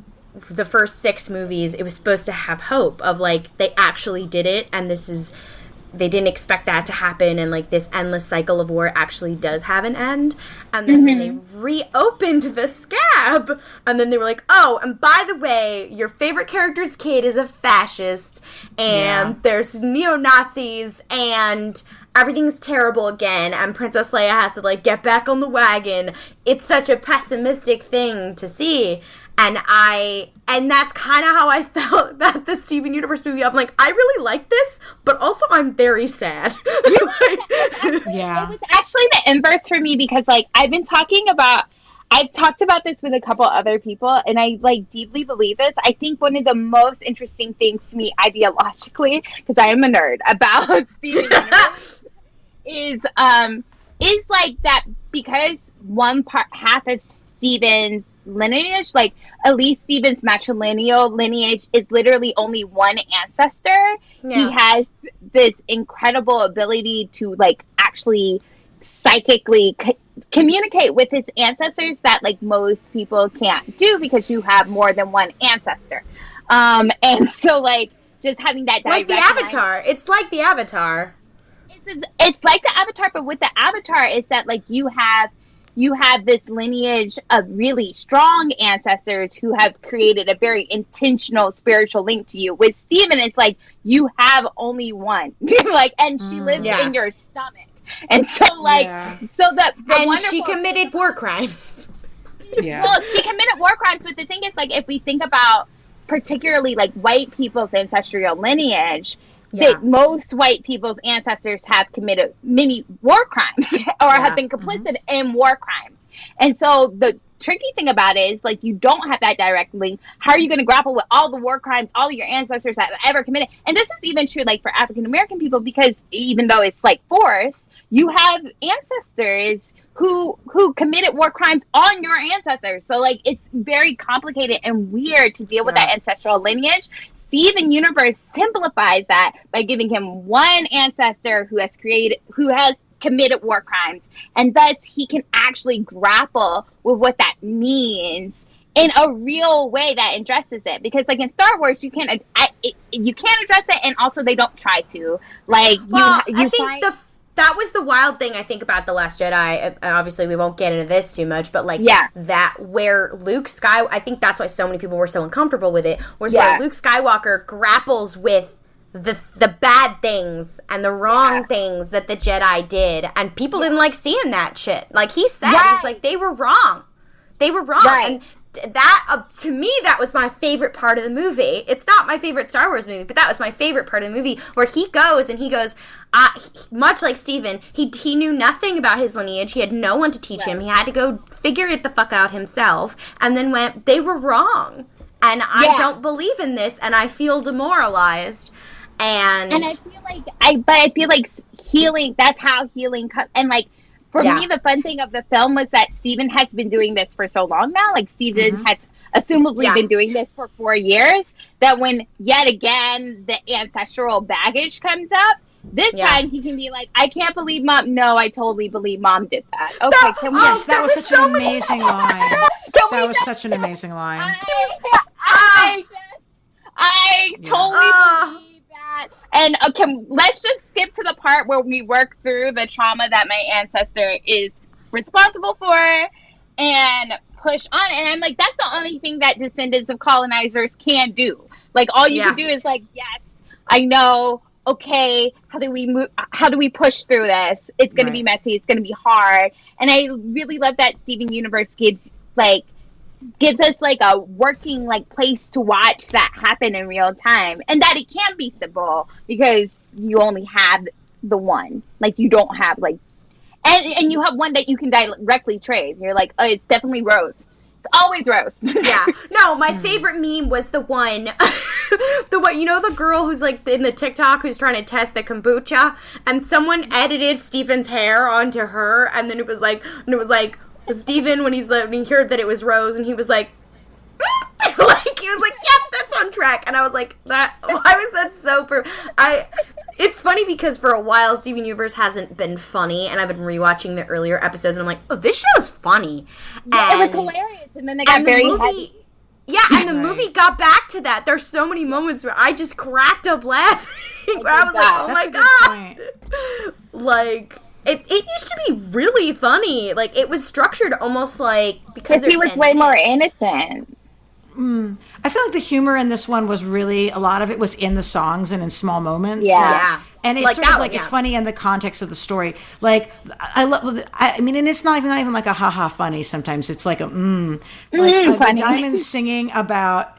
the first 6 movies, it was supposed to have hope of, like, they actually did it, and they didn't expect that to happen, and, like, this endless cycle of war actually does have an end. And then when they reopened the scab, and then they were like, oh, and by the way, your favorite character's kid is a fascist, and there's neo-Nazis, and everything's terrible again, and Princess Leia has to, like, get back on the wagon. It's such a pessimistic thing to see. And that's kind of how I felt about the Steven Universe movie. I'm like, I really like this, but also I'm very sad. Yeah. It was actually the inverse for me because, like, I've talked about this with a couple other people, and I, like, deeply believe this. I think one of the most interesting things to me ideologically, because I am a nerd, about Steven Universe is like that, because half of Steven's lineage, like Elise Stevens' matrilineal lineage, is literally only one ancestor. He has this incredible ability to, like, actually psychically communicate with his ancestors that, like, most people can't do because you have more than one ancestor. And so, like, just having that like the Avatar. It's like the Avatar. It's like the Avatar, but with the Avatar, it's that, like, you have this lineage of really strong ancestors who have created a very intentional spiritual link to you. With Steven, it's like you have only one, like, and she lives in your stomach, and so, like, so and she committed war crimes. Well, she committed war crimes, but the thing is, like, if we think about particularly, like, white people's ancestral lineage, that most white people's ancestors have committed many war crimes or have been complicit in war crimes. And so the tricky thing about it is, like, you don't have that direct link. How are you going to grapple with all the war crimes all of your ancestors have ever committed? And this is even true, like, for African American people, because even though it's, like, forced, you have ancestors who committed war crimes on your ancestors. So, like, it's very complicated and weird to deal with that ancestral lineage. Steven Universe simplifies that by giving him one ancestor who has committed war crimes, and thus he can actually grapple with what that means in a real way that addresses it. Because, like, in Star Wars, you can't address it, and also they don't try to. Like, that was the wild thing, I think, about The Last Jedi. Obviously, we won't get into this too much, but, like, that where Luke Skywalker, I think that's why so many people were so uncomfortable with it, was where Luke Skywalker grapples with the bad things and the wrong things that the Jedi did, and people didn't like seeing that shit. Like, he said, he's like, they were wrong. They were wrong. And that, to me, that was my favorite part of the movie. It's not my favorite Star Wars movie, but that was my favorite part of the movie, where he goes, much like Steven, he knew nothing about his lineage. He had no one to teach him. He had to go figure it the fuck out himself, and then they were wrong. And I don't believe in this, and I feel demoralized. And I feel like healing, that's how healing comes. And, like, for me, the fun thing of the film was that Steven has been doing this for so long now. Like, Steven has assumably been doing this for 4 years, that when, yet again, the ancestral baggage comes up, this time he can be like, I can't believe Mom. No, I totally believe Mom did that. Okay, that was such an amazing line. That was such an amazing line. I totally believe that. And let's just skip to the part where we work through the trauma that my ancestor is responsible for and push on. And I'm like, that's the only thing that descendants of colonizers can do. Like, all you can do is, like, yes, I know. Okay, how do we push through this? It's going to be messy. It's going to be hard. And I really love that Steven Universe gives us, like, a working, like, place to watch that happen in real time. And that it can be simple because you only have the one. Like, you don't have, like, and you have one that you can directly trace. You're like, oh, it's definitely Rose. It's always Rose. No, my favorite meme was the one, you know, the girl who's, like, in the TikTok who's trying to test the kombucha, and someone edited Steven's hair onto her, and then it was like Steven, when he heard that it was Rose, and he was like, like, he was like, yep, that's on track. And I was like, why was that so It's funny because for a while Steven Universe hasn't been funny, and I've been rewatching the earlier episodes, and I'm like, oh, this show's funny. Yeah, it was hilarious, and then they got very heavy. Yeah, and the movie got back to that. There's so many moments where I just cracked up laughing. Where I was like, oh my god. Like, it used to be really funny. Like, it was structured almost like... Because he was way more innocent. I feel like the humor in this one was really, a lot of it was in the songs and in small moments. Yeah. And it's like sort of like, it's funny in the context of the story. Like, I mean, and it's not even like a haha funny sometimes. It's like a funny. Diamond's singing about,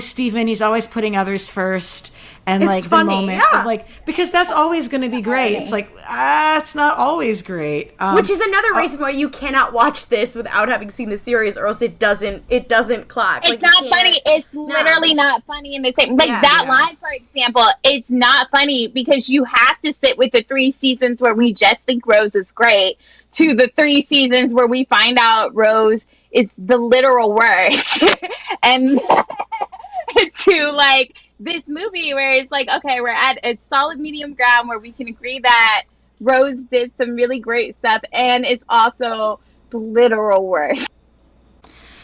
Steven, he's always putting others first. And it's like funny, the moment of like, because that's always going to be great. It's like, it's not always great. Which is another reason why you cannot watch this without having seen the series, or else it doesn't clock. It's like, not funny. It's literally not funny in the same. Like that line, for example, it's not funny because you have to sit with the 3 seasons where we just think Rose is great to the 3 seasons where we find out Rose is the literal worst, and to like this movie where it's like, okay, we're at a solid medium ground where we can agree that Rose did some really great stuff and it's also the literal worst.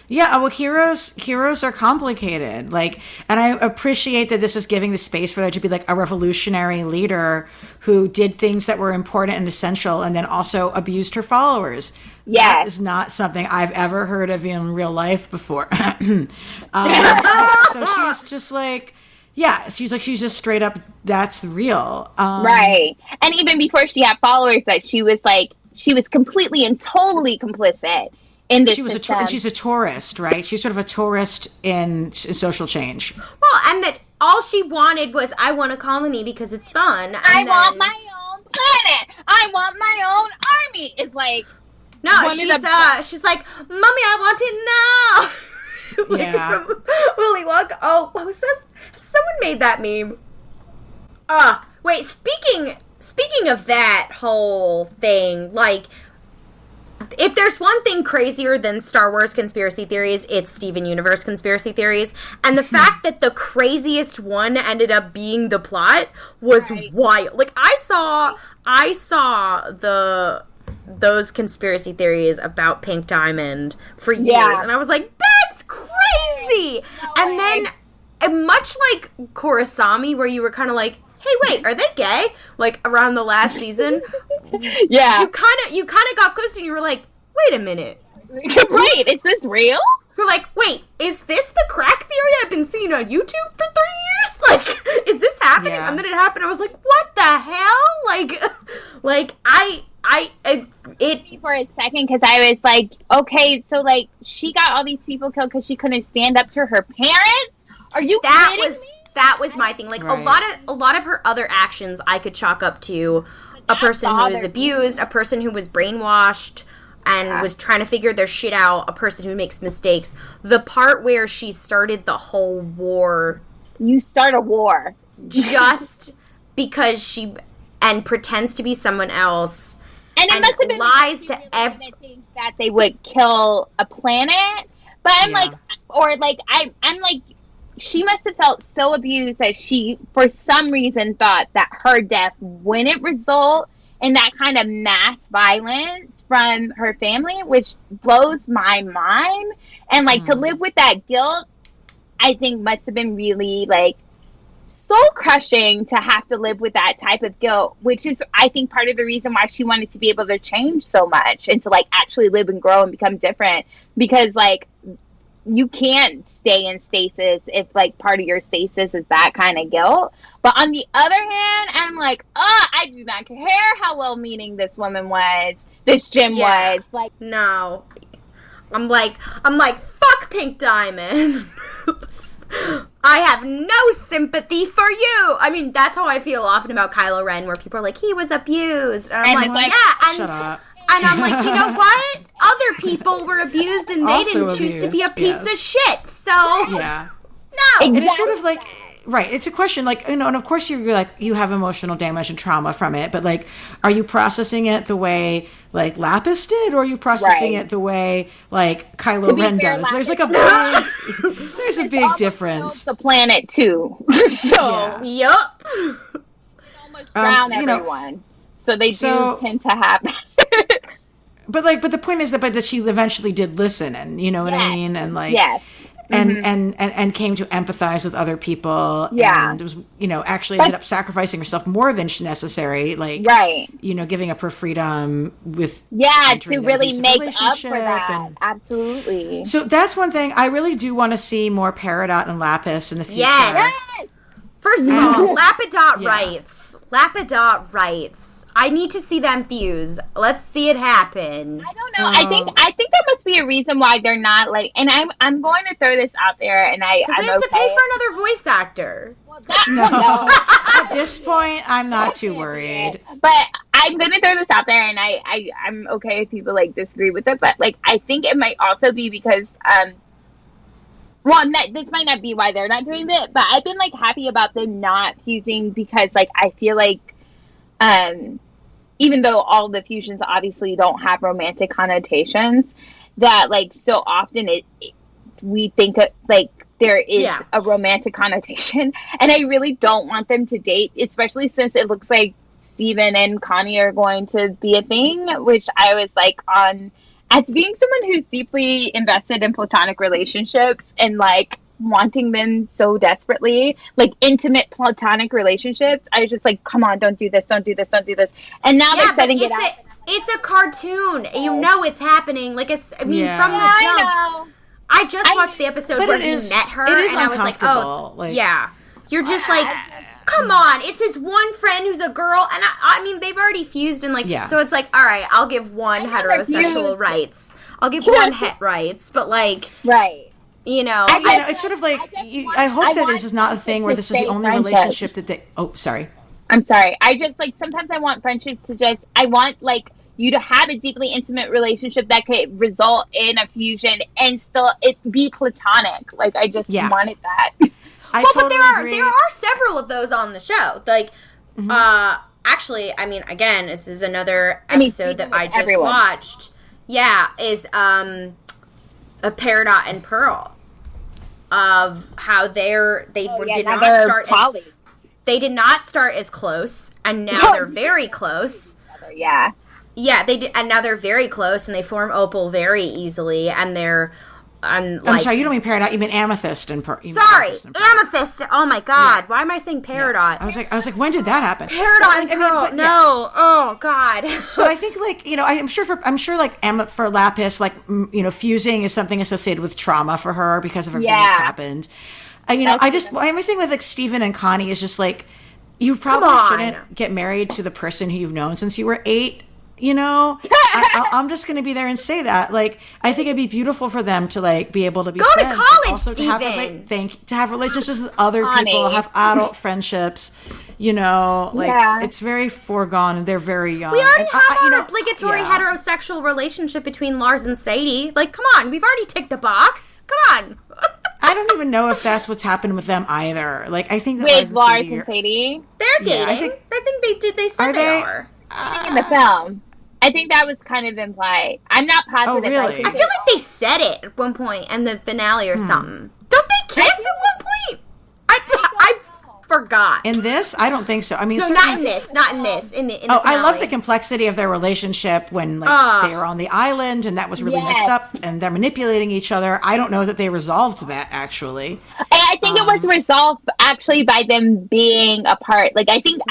Yeah, well, heroes are complicated. Like, and I appreciate that this is giving the space for there to be like a revolutionary leader who did things that were important and essential and then also abused her followers. Yes. That is not something I've ever heard of in real life before. So she's just like, yeah, she's just straight up, that's real. Right. And even before she had followers, that she was completely and totally complicit in this system. And she's a tourist, right? She's sort of a tourist in social change. Well, and that all she wanted was, I want a colony because it's fun. And I want my own planet. I want my own army. It's like... No, she's like, Mommy, I want it now. Like from Willy Wonka. Oh, what was that? Someone made that meme. Wait, speaking of that whole thing, like, if there's one thing crazier than Star Wars conspiracy theories, it's Steven Universe conspiracy theories. And the fact that the craziest one ended up being the plot was wild. Like, I saw those conspiracy theories about Pink Diamond for years, and I was like, that's crazy. And then, much like Kurosami, where you were kind of like, hey, wait, are they gay? Like, around the last season, you kind of got close and you were like, wait a minute, right? Is this real? You're like, wait, is this the crack theory I've been seeing on YouTube for 3 years? Like, is this happening? Yeah. And then it happened. I was like, what the hell? Like for a second, because I was like, okay, so like she got all these people killed because she couldn't stand up to her parents. Are you kidding me? That was my thing. Like, a lot of her other actions I could chalk up to a person who was abused, a person who was brainwashed and was trying to figure their shit out, a person who makes mistakes. The part where she started the whole war. You start a war. Just because and pretends to be someone else. And it must have been lies to everyone that they would kill a planet. But I'm like, I'm like, she must have felt so abused that she, for some reason, thought that her death wouldn't result in that kind of mass violence from her family, which blows my mind. And like to live with that guilt, I think must have been really like soul crushing to have to live with that type of guilt, which is, I think, part of the reason why she wanted to be able to change so much and to like actually live and grow and become different, because like you can't stay in stasis if like part of your stasis is that kind of guilt. But on the other hand, I'm like, I do not care how well-meaning this woman was, this Jim was. Like, no, I'm like, fuck Pink Diamond. I have no sympathy for you. I mean, that's how I feel often about Kylo Ren, where people are like, he was abused. And I'm like, yeah. Shut up. And I'm like, you know what? Other people were abused and they also didn't choose to be a piece of shit. So, yeah. No. And it's sort of like, right, it's a question, like, you know, and of course you're like, you have emotional damage and trauma from it, but like, are you processing it the way like Lapis did, or are you processing it the way like Kylo Ren does? There's like a big, there's a big difference. The planet too. So, yup. just drown everyone. So they do tend to have. But the point is that she eventually did listen, and you know what I mean, and yes. And came to empathize with other people. Yeah. And it was, actually ended up sacrificing herself more than necessary. Right. Giving up her freedom with. To really make up for that. Absolutely. So that's one thing. I really do want to see more Peridot and Lapis in the future. Yes. First of all, Lapidot writes. I need to see them fuse. Let's see it happen. I don't know. I think there must be a reason why they're not and I'm going to throw this out there, and they have to pay for another voice actor. Well, no. At this point, I'm not too worried. But I'm going to throw this out there, and I'm okay if people disagree with it. But I think it might also be because this might not be why they're not doing it, but I've been happy about them not fusing because I feel even though all the fusions obviously don't have romantic connotations, that so often we think there is a romantic connotation, and I really don't want them to date, especially since it looks like Steven and Connie are going to be a thing, which I was on, as being someone who's deeply invested in platonic relationships and wanting them so desperately, intimate platonic relationships. I was just come on, don't do this. And now they're setting it up. It's a cartoon. You know it's happening. From the jump. I just watched the episode where he met her, and I was you're just come on, it's his one friend who's a girl, and I mean, they've already fused, and so it's all right, I'll give one heterosexual rights. I'll give one het rights, but right. It's sort of I hope that this is not a thing where this is the only relationship that they. Oh, sorry. I'm sorry. I just sometimes I want friendship to I want you to have a deeply intimate relationship that could result in a fusion and still it be platonic. I just wanted that. But there are several of those on the show. Actually, I mean, again, this is another episode that I just watched. Yeah, is a Peridot and Pearl. Of how they did not start as close, and now they're very close. Yeah, they did, and now they're very close, and they form Opal very easily, and they're. I'm sorry, you don't mean Peridot, you mean Amethyst and Pearl. Sorry, Amethyst. Oh my God, why am I saying Peridot? Yeah. I was like, when did that happen? Peridot and Pearl. No, oh God. But I think I'm sure for Lapis, fusing is something associated with trauma for her because of everything that's happened. My thing with Steven and Connie is just you probably shouldn't get married to the person who you've known since you were 8. I'm just going to be there and say that. I think it'd be beautiful for them to be able to be friends, to college, also Steven. to have relationships with other people, have adult friendships. It's very foregone, and they're very young. We already have an obligatory heterosexual relationship between Lars and Sadie. Come on, we've already ticked the box. Come on. I don't even know if that's what's happened with them either. I think that Lars and Sadie, they're dating. I think they did. They said they are. In the film. I think that was kind of implied. I'm not positive. Oh, really? I feel like they said it at one point in the finale or something. Don't they kiss at one point? I forgot. In this? I don't think so. I mean, no, not in this. Not in this. In the finale. I love the complexity of their relationship when they were on the island, and that was really messed up, and they're manipulating each other. I don't know that they resolved that, actually. I think it was resolved actually by them being apart. I think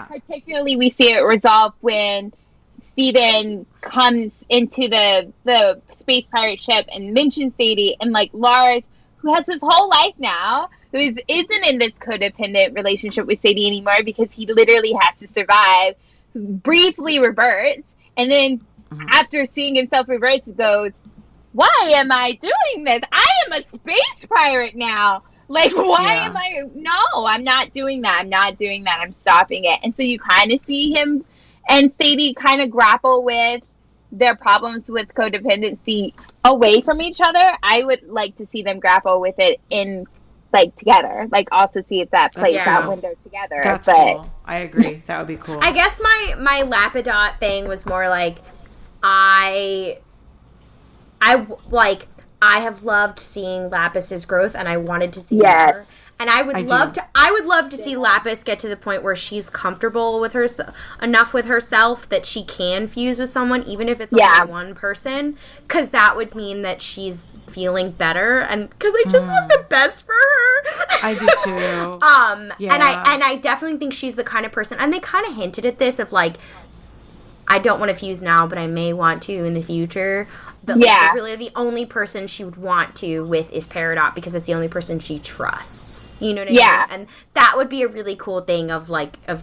particularly we see it resolved when Steven comes into the space pirate ship and mentions Sadie, and Lars, who has his whole life now, who isn't in this codependent relationship with Sadie anymore because he literally has to survive, briefly reverts, and then after seeing himself reverse goes, why am I doing this? I am a space pirate now. Am I? No, I'm not doing that. I'm stopping it. And so you kind of see him and Sadie kind of grapple with their problems with codependency away from each other. I would like to see them grapple with it in together. Also see if that plays out when they're together. That's cool. I agree. That would be cool. I guess my Lapidot thing was more I have loved seeing Lapis's growth, and I wanted to see more. And I would love to see Lapis get to the point where she's comfortable with enough with herself that she can fuse with someone, even if it's only one person, because that would mean that she's feeling better, and because I just want the best for her. I do too. And I definitely think she's the kind of person, and they kind of hinted at this of like, I don't want to fuse now, but I may want to in the future. But like, really the only person she would want to with is Peridot, because it's the only person she trusts. You know what I mean? And that would be a really cool thing of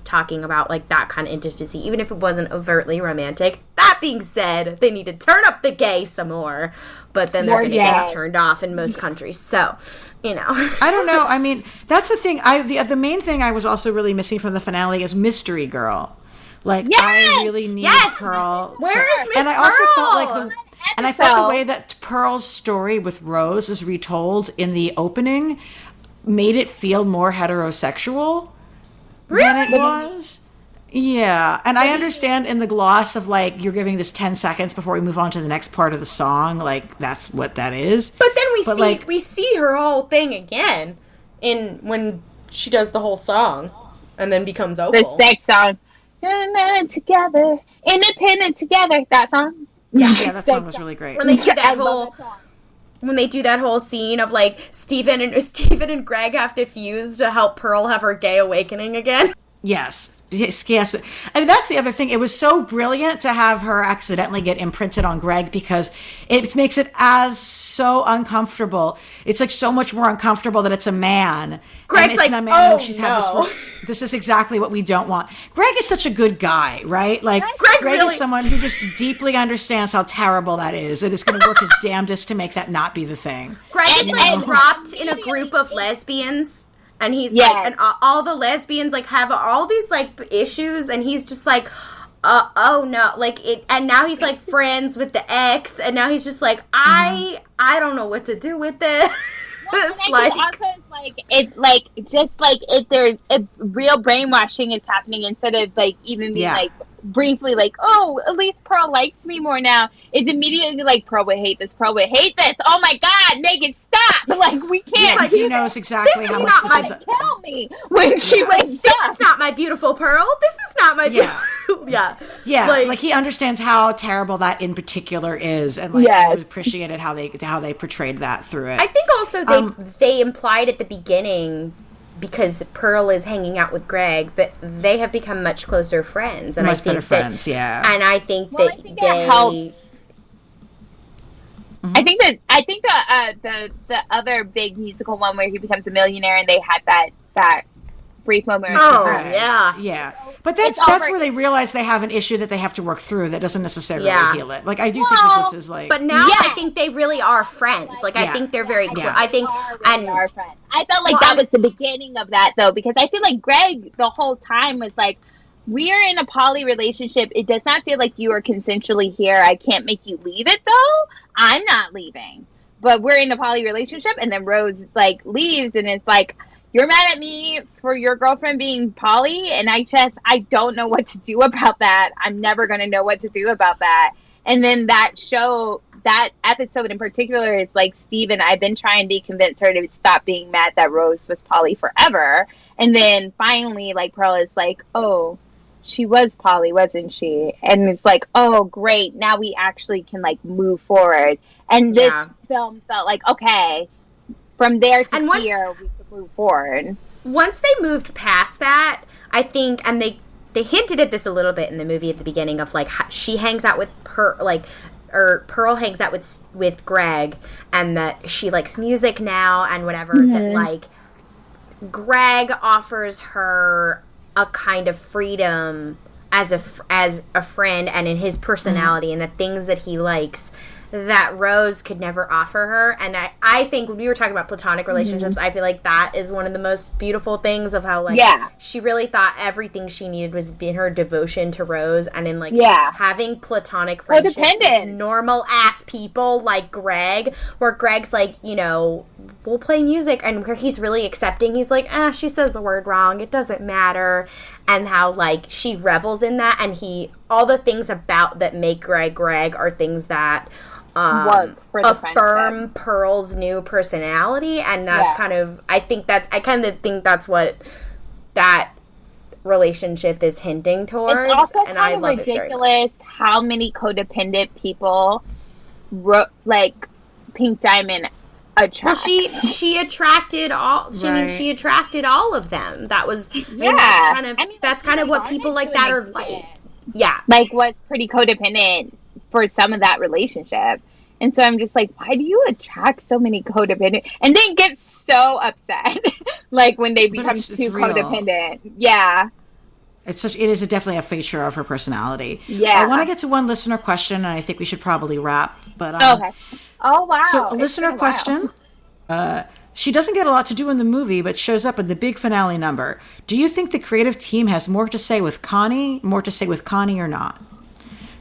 talking about like that kind of intimacy, even if it wasn't overtly romantic. That being said, they need to turn up the gay some more, but then they're going to get turned off in most countries. So, you know. I don't know. I mean, that's the thing. The main thing I was also really missing from the finale is Mystery Girl. Like, I really need Pearl. Where is Miss And I Pearl? also felt like the way that Pearl's story with Rose is retold in the opening made it feel more heterosexual than it was. Yeah, and I understand in the gloss of like you're giving this 10 seconds before we move on to the next part of the song, like that's what that is. But then we see her whole thing again when she does the whole song and then becomes Opal. The sex song. Together, independent together. That song. Yeah, that song was really great. When they do that whole scene of like Steven and Greg have to fuse to help Pearl have her gay awakening again. Yes. I mean, that's the other thing. It was so brilliant to have her accidentally get imprinted on Greg, because it makes it so uncomfortable. It's like so much more uncomfortable that it's a man. Greg's like, had this is exactly what we don't want. Greg is such a good guy, right? Like, Greg is someone who just deeply understands how terrible that is. And is going to work his damnedest to make that not be the thing. Greg is like dropped in a group of lesbians. And he's like, and all the lesbians like have all these like issues, and he's just like, oh no, like it. And now he's like friends with the ex, and now he's just like, I don't know what to do with this. It's like if there's a real brainwashing is happening, instead of like even being like briefly like, oh, at least Pearl likes me more now, is immediately like, Pearl would hate this, oh my god, make it stop, like we can't he knows exactly how much this is kill me when she wakes up. This is not my beautiful Pearl, this is not my like he understands how terrible that in particular is, and like I appreciated how they portrayed that through it. I think also they implied at the beginning, because Pearl is hanging out with Greg, that they have become much closer friends, and much better friends. And I think that helps. I think the other big musical one where he becomes a millionaire, and they had that brief moment. But that's where they realize they have an issue that they have to work through that doesn't necessarily heal it. Like, I do think that this is like, but now I think they really are friends. Like, I think they're very close. I think and are friends. I felt like that was the beginning of that, though, because I feel like Greg the whole time was like, we are in a poly relationship. It does not feel like you are consensually here. I can't make you leave it, though. I'm not leaving. But we're in a poly relationship, and then Rose like leaves, and it's like, you're mad at me for your girlfriend being poly, and I don't know what to do about that. I'm never going to know what to do about that. And then that episode in particular is like, Steven, I've been trying to convince her to stop being mad that Rose was poly forever. And then finally, like, Pearl is like, oh, she was poly, wasn't she? And it's like, oh, great. Now we actually can, like, move forward. And this film felt like, okay, from there to here, we could move forward. Once they moved past that, I think, and they hinted at this a little bit in the movie at the beginning of, like, she hangs out with Pearl hangs out with Greg, and that she likes music now and whatever, that, like, Greg offers her a kind of freedom as a friend and in his personality and the things that he likes that Rose could never offer her. And I think when we were talking about platonic relationships, I feel like that is one of the most beautiful things of how, like, she really thought everything she needed was in her devotion to Rose, and in, like, having platonic friendships with normal ass people like Greg, where Greg's like, you know, we'll play music, and where he's really accepting. He's like, she says the word wrong, it doesn't matter. And how, like, she revels in that, and all the things about that make Greg are things that work for the affirm Pearl's new personality, and that's kind of I kind of think that's what that relationship is hinting towards. It's also and kind of ridiculous how many codependent people Pink Diamond attracts. Well, she attracted all. She attracted all of them. That was that's kind of what people like that are like. Yeah, like was pretty codependent for some of that relationship. And so I'm just like, why do you attract so many codependent and then get so upset like when they become too codependent? Yeah. It is definitely a feature of her personality. Yeah. I want to get to one listener question, and I think we should probably wrap. But okay. Oh wow. So a listener question. She doesn't get a lot to do in the movie, but shows up in the big finale number. Do you think the creative team has more to say with Connie or not?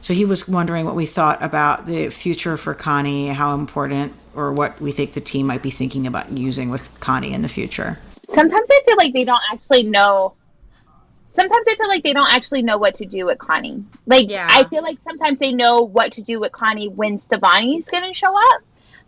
So he was wondering what we thought about the future for Connie, how important, or what we think the team might be thinking about using with Connie in the future. Sometimes I feel like they don't actually know. Sometimes I feel like they don't actually know what to do with Connie. I feel like sometimes they know what to do with Connie when Stevani's going to show up.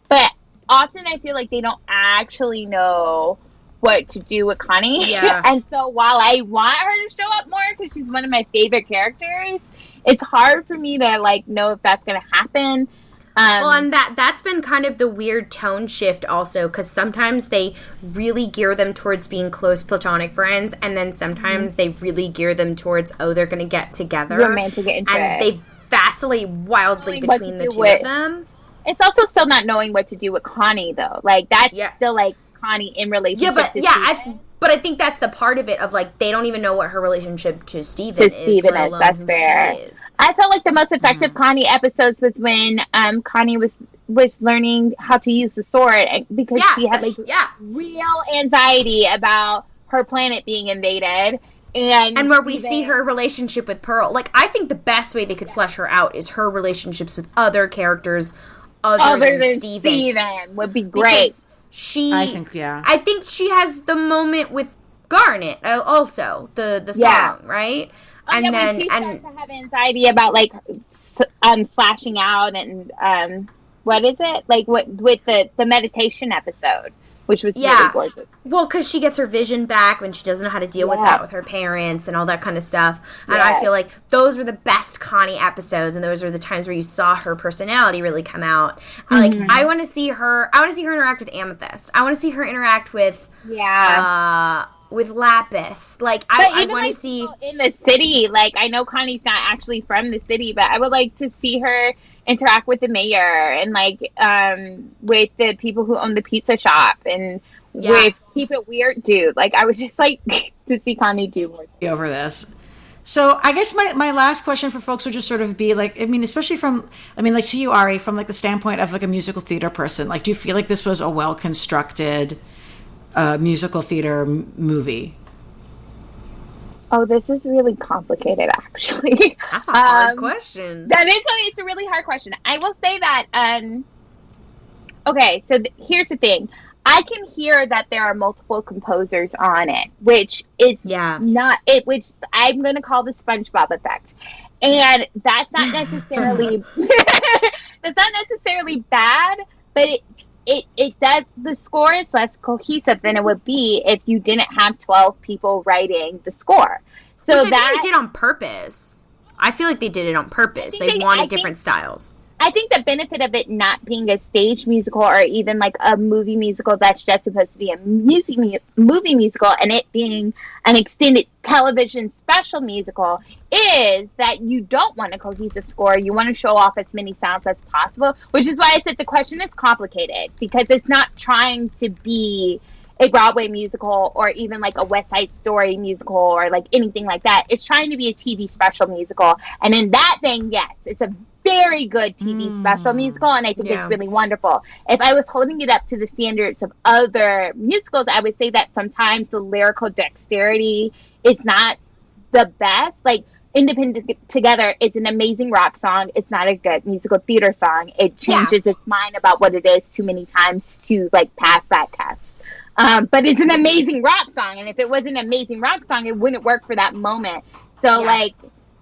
But often I feel like they don't actually know what to do with Connie. Yeah. And so while I want her to show up more because she's one of my favorite characters, it's hard for me to know if that's going to happen. Well, and that's been kind of the weird tone shift also, because sometimes they really gear them towards being close platonic friends, and then sometimes they really gear them towards, they're going to get together. Romantic interest. And they vacillate wildly between the two of them. It's also still not knowing what to do with Connie, though. That's still, Connie in relationship to Steven. But I think that's the part of it of they don't even know what her relationship to Steven is. That's fair. I felt like the most effective Connie episodes was when Connie was learning how to use the sword because she had real anxiety about her planet being invaded. And where we see her relationship with Pearl. I think the best way they could flesh her out is her relationships with other characters other than Steven would be great. I think she has the moment with Garnet also, the song, right? And then when she starts to have anxiety about slashing out and what is it with the meditation episode, which was really gorgeous. Well, because she gets her vision back when she doesn't know how to deal with that with her parents and all that kind of stuff. And I feel like those were the best Connie episodes, and those were the times where you saw her personality really come out. I want to see her. I want to see her interact with Amethyst. I want to see her interact with Lapis. I want to see in the city. I know Connie's not actually from the city, but I would like to see her interact with the mayor and with the people who own the pizza shop and with Keep It Weird dude. I was just to see Connie do more over this. So I guess my last question for folks would just sort of be especially from to you, Ari, from the standpoint of a musical theater person, do you feel like this was a well constructed musical theater movie? Oh, this is really complicated, actually. That's a hard question. It's a really hard question. I will say that, okay, so here's the thing. I can hear that there are multiple composers on it, which is not it, which I'm going to call the SpongeBob effect. And that's not necessarily, bad, but it does, the score is less cohesive than it would be if you didn't have 12 people writing the score. So which I think they did on purpose. I feel like they did it on purpose. They wanted different styles. I think the benefit of it not being a stage musical or even a movie musical that's just supposed to be a movie musical and it being an extended television special musical is that you don't want a cohesive score. You want to show off as many sounds as possible, which is why I said the question is complicated because it's not trying to be a Broadway musical or even a West Side Story musical or anything like that. It's trying to be a TV special musical. And in that vein, yes, it's a very good TV special musical, and I think it's really wonderful. If I was holding it up to the standards of other musicals, I would say that sometimes the lyrical dexterity is not the best. Independent Together is an amazing rock song. It's not a good musical theater song. It changes its mind about what it is too many times to pass that test. But it's an amazing rock song, and if it was an amazing rock song, it wouldn't work for that moment. So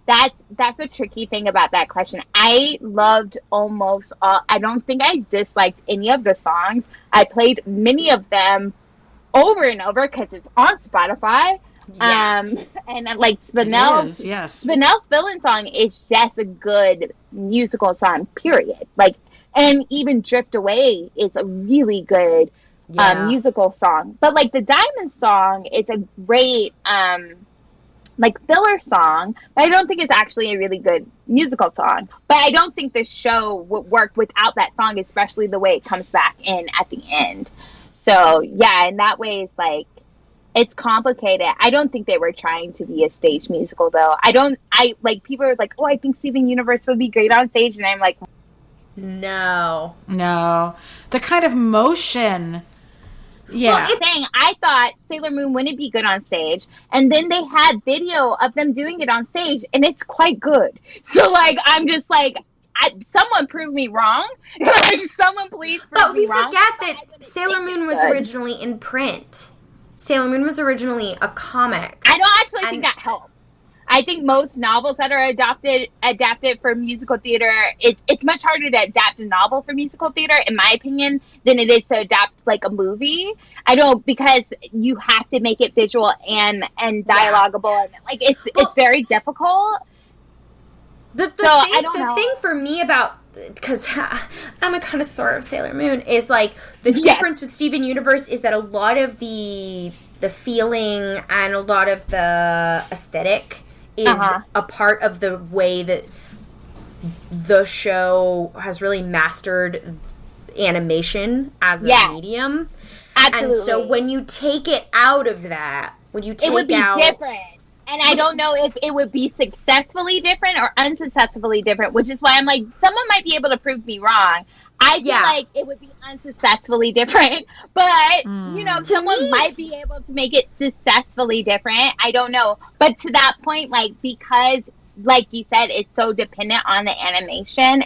that's a tricky thing about that question. I loved almost all. I don't think I disliked any of the songs. I played many of them over and over because it's on Spotify. Yeah. And like Spinell's Villain song is just a good musical song, period. Like, and even Drift Away is a really good musical song. But like the Diamond song, it's a great like filler song, but I don't think it's actually a really good musical song. But I don't think the show would work without that song, especially the way it comes back in at the end. So yeah, in that way, it's like, it's complicated. I don't think they were trying to be a stage musical, though. I like, people are like, oh, I think Steven Universe would be great on stage, and I'm like, no. The kind of motion. Yeah. Well, it's saying, I thought Sailor Moon wouldn't be good on stage, and then they had video of them doing it on stage, and it's quite good. So, like, I'm just like, someone prove me wrong. Like, someone please prove me wrong. But we forget that Sailor Moon was originally in print. Sailor Moon was originally a comic. I don't actually think that helps. I think most novels that are adapted for musical theater, it's much harder to adapt a novel for musical theater, in my opinion, than it is to adapt like a movie. Because you have to make it visual and dialoguable, and like it's very difficult. The thing for me about, because I'm a connoisseur of Sailor Moon, is like the difference with Steven Universe is that a lot of the feeling and a lot of the aesthetic is a part of the way that the show has really mastered animation as a medium. Absolutely. And so when you take it out of that, it would be different. And I don't know if it would be successfully different or unsuccessfully different, which is why I'm like, someone might be able to prove me wrong. I feel like it would be unsuccessfully different, but, someone might be able to make it successfully different. I don't know. But to that point, like, because, like you said, it's so dependent on the animation,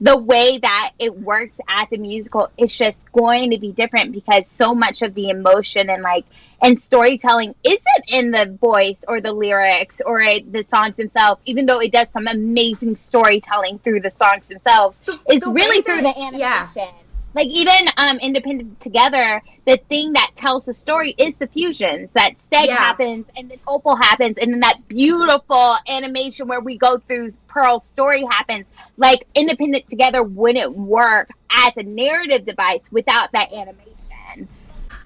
the way that it works as a musical is just going to be different, because so much of the emotion and storytelling isn't in the voice or the lyrics or the songs themselves, even though it does some amazing storytelling through the songs themselves. It's really through the animation. Yeah. Like, even Independent Together, the thing that tells the story is the fusions. That Seg happens, and then Opal happens, and then that beautiful animation where we go through Pearl's story happens. Like, Independent Together wouldn't work as a narrative device without that animation.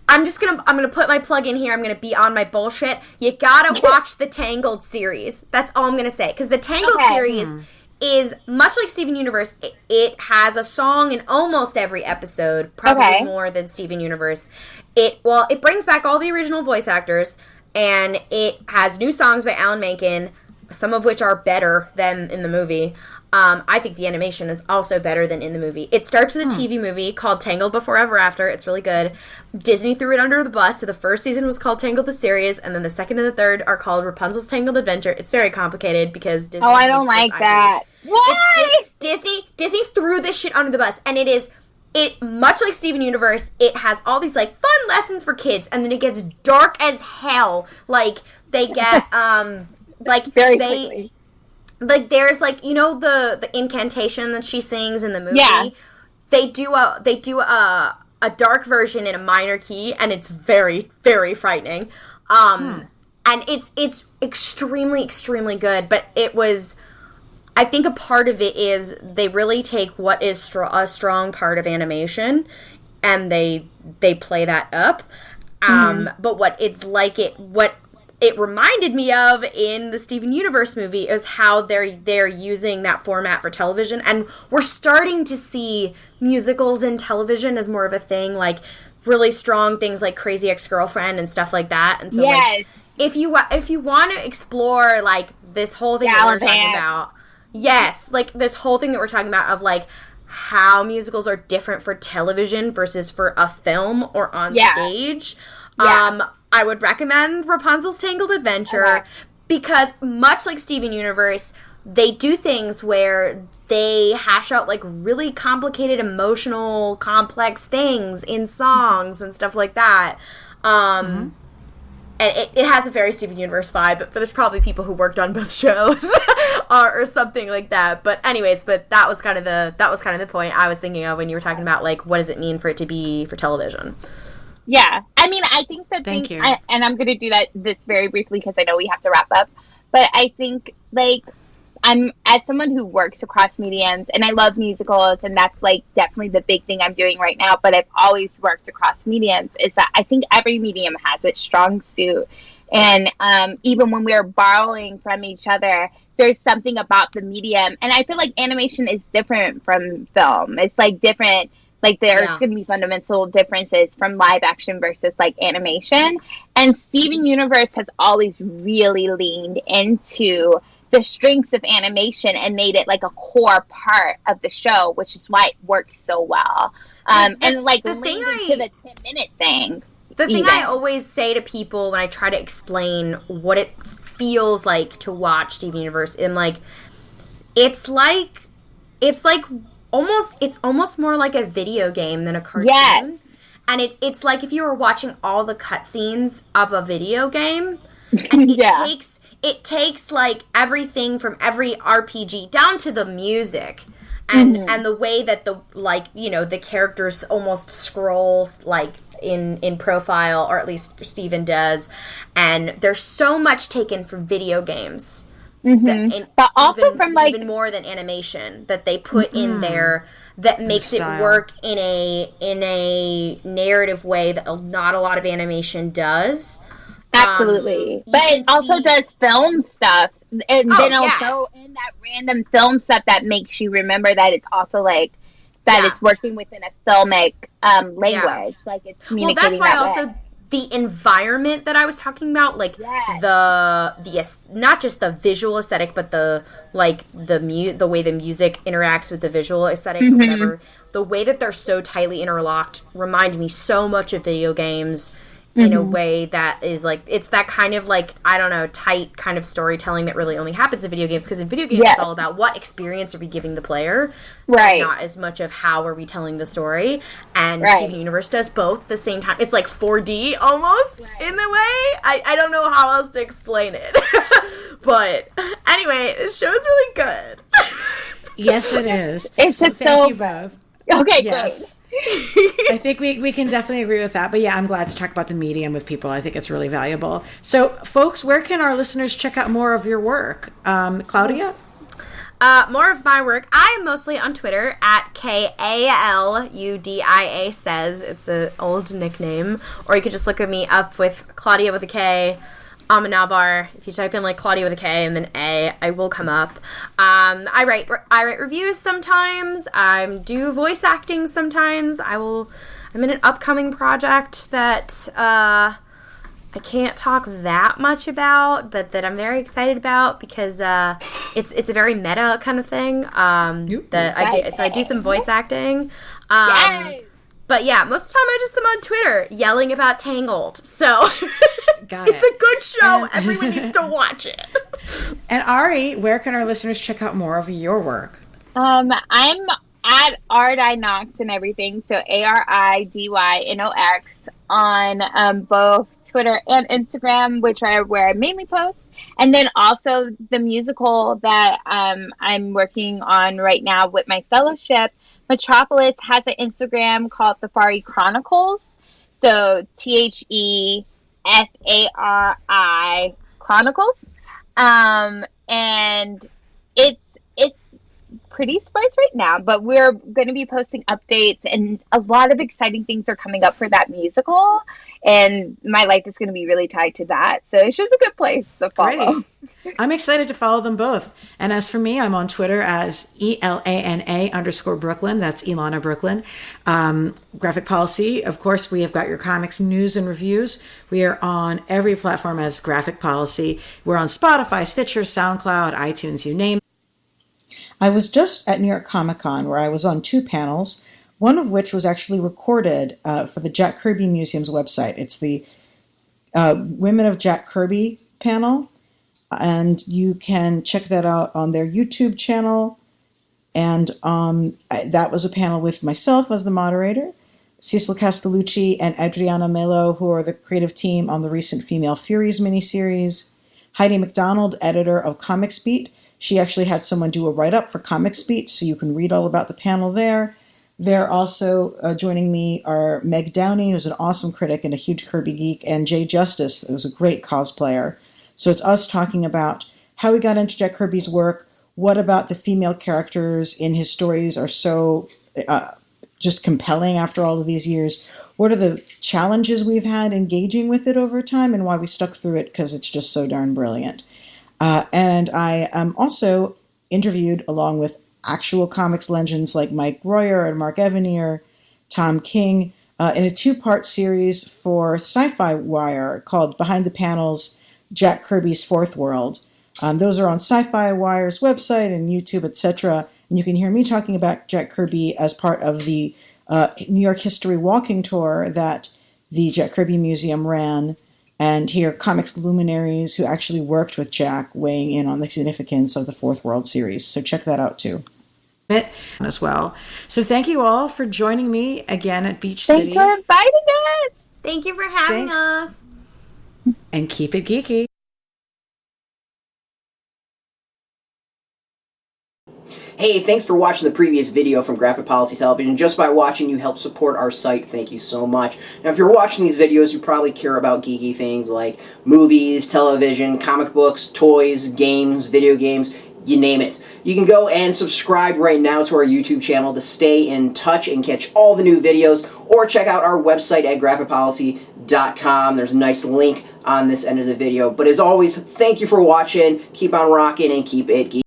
I'm gonna put my plug in here. I'm gonna be on my bullshit. You gotta watch the Tangled series. That's all I'm gonna say. Because the Tangled series is much like Steven Universe. It has a song in almost every episode, probably more than Steven Universe. It brings back all the original voice actors, and it has new songs by Alan Menken, some of which are better than in the movie. I think the animation is also better than in the movie. It starts with a TV movie called Tangled Before Ever After. It's really good. Disney threw it under the bus, so the first season was called Tangled the Series, and then the second and the third are called Rapunzel's Tangled Adventure. It's very complicated because Disney... Oh, I don't like that. Why? Disney threw this shit under the bus, and it much like Steven Universe, it has all these like fun lessons for kids, and then it gets dark as hell. Like, they get quickly. Like, there's, like, the incantation that she sings in the movie? Yeah. They do a dark version in a minor key, and it's very, very frightening. And it's extremely, extremely good, but I think a part of it is they really take what is a strong part of animation, and they play that up. But what it reminded me of in the Steven Universe movie is how they're using that format for television, and we're starting to see musicals in television as more of a thing, like really strong things like Crazy Ex-Girlfriend and stuff like that. And so, like, if you want to explore like this whole thing that we're talking about, like this whole thing that we're talking about of like how musicals are different for television versus for a film or on stage. I would recommend Rapunzel's Tangled Adventure because, much like Steven Universe, they do things where they hash out like really complicated, emotional, complex things in songs and stuff like that. And it has a very Steven Universe vibe, but there's probably people who worked on both shows. or something like that. But anyways, that was kind of the point I was thinking of when you were talking about like what does it mean for it to be for television. Yeah, I mean, I think that Thank you. and I'm going to do this very briefly because I know we have to wrap up. But I think, like, I'm, as someone who works across mediums, and I love musicals, and that's, like, definitely the big thing I'm doing right now, but I've always worked across mediums, is that I think every medium has its strong suit. And even when we're borrowing from each other, there's something about the medium. And I feel like animation is different from film. It's, like, different. Like, there's going to be fundamental differences from live action versus, like, animation. And Steven Universe has always really leaned into the strengths of animation and made it, like, a core part of the show, which is why it works so well. And, like, leaned into the 10-minute thing. The thing I always say to people when I try to explain what it feels like to watch Steven Universe, and, like, it's almost more like a video game than a cartoon. Yes. And it's like if you were watching all the cutscenes of a video game, and it takes like everything from every RPG down to the music and the way that the characters almost scroll like in profile, or at least Steven does, and there's so much taken from video games. But also from like even more than animation that they put in there that makes it work in a narrative way that not a lot of animation does. Absolutely, but it also does film stuff, and then also in that random film stuff that makes you remember that it's also like that it's working within a filmic language, like it's communicating. Well, that's why the environment that I was talking about, like the not just the visual aesthetic, but the way the music interacts with the visual aesthetic, or whatever. The way that they're so tightly interlocked reminded me so much of video games in a way that is like, it's that kind of like, I don't know, tight kind of storytelling that really only happens in video games, because in video games it's all about what experience are we giving the player, right? Not as much of how are we telling the story. And Steven Universe does both at the same time. It's like 4D almost in the way. I don't know how else to explain it. But anyway, this show is really good. Yes, it is. It's just thank you both. Okay, yes. I think we can definitely agree with that. But yeah, I'm glad to talk about the medium with people. I think it's really valuable. So, folks, where can our listeners check out more of your work? Claudia? More of my work. I am mostly on Twitter at KALUDIA says. It's an old nickname. Or you could just look at me up with Claudia with a K, Amenabar. If you type in like Claudia with a K and then A, I will come up. I write reviews sometimes. I do voice acting sometimes. I'm in an upcoming project that I can't talk that much about, but that I'm very excited about because it's a very meta kind of thing. I do some voice acting. But yeah, most of the time I just am on Twitter yelling about Tangled. So it's a good show. Everyone needs to watch it. And Ari, where can our listeners check out more of your work? I'm at AriDy Nox and everything. So AriDyNox on both Twitter and Instagram, which are where I mainly post. And then also the musical that I'm working on right now with my fellowship. Metropolis has an Instagram called The Fari Chronicles. So THEFARI Chronicles. And it's pretty sparse right now, but we're going to be posting updates, and a lot of exciting things are coming up for that musical, and my life is going to be really tied to that. So it's just a good place to follow. Great. I'm excited to follow them both. And as for me, I'm on Twitter as ELANA_Brooklyn. That's Ilana Brooklyn. Graphic Policy. Of course, we have got your comics news and reviews. We are on every platform as Graphic Policy. We're on Spotify, Stitcher, SoundCloud, iTunes, you name it. I was just at New York Comic Con where I was on 2 panels, one of which was actually recorded for the Jack Kirby Museum's website. It's the Women of Jack Kirby panel, and you can check that out on their YouTube channel. And that was a panel with myself as the moderator, Cecil Castellucci and Adriana Melo, who are the creative team on the recent Female Furies miniseries, Heidi McDonald, editor of Comics Beat. She actually had someone do a write-up for Comic Speech, so you can read all about the panel there. There also joining me are Meg Downey, who's an awesome critic and a huge Kirby geek, and Jay Justice, who's a great cosplayer. So it's us talking about how we got into Jack Kirby's work, what about the female characters in his stories are so just compelling after all of these years, what are the challenges we've had engaging with it over time, and why we stuck through it, because it's just so darn brilliant. And I am also interviewed along with actual comics legends like Mike Royer and Mark Evanier, Tom King, in a 2-part series for Sci-Fi Wire called Behind the Panels, Jack Kirby's Fourth World. Those are on Sci-Fi Wire's website and YouTube, etc. And you can hear me talking about Jack Kirby as part of the New York History Walking Tour that the Jack Kirby Museum ran, and hear comics luminaries who actually worked with Jack weighing in on the significance of the Fourth World series. So check that out too. As well. So thank you all for joining me again at Beach City. Thanks for inviting us. Thank you for having us. And keep it geeky. Hey, thanks for watching the previous video from Graphic Policy Television. Just by watching, you help support our site. Thank you so much. Now, if you're watching these videos, you probably care about geeky things like movies, television, comic books, toys, games, video games, you name it. You can go and subscribe right now to our YouTube channel to stay in touch and catch all the new videos, or check out our website at graphicpolicy.com. There's a nice link on this end of the video. But as always, thank you for watching. Keep on rocking and keep it geeky.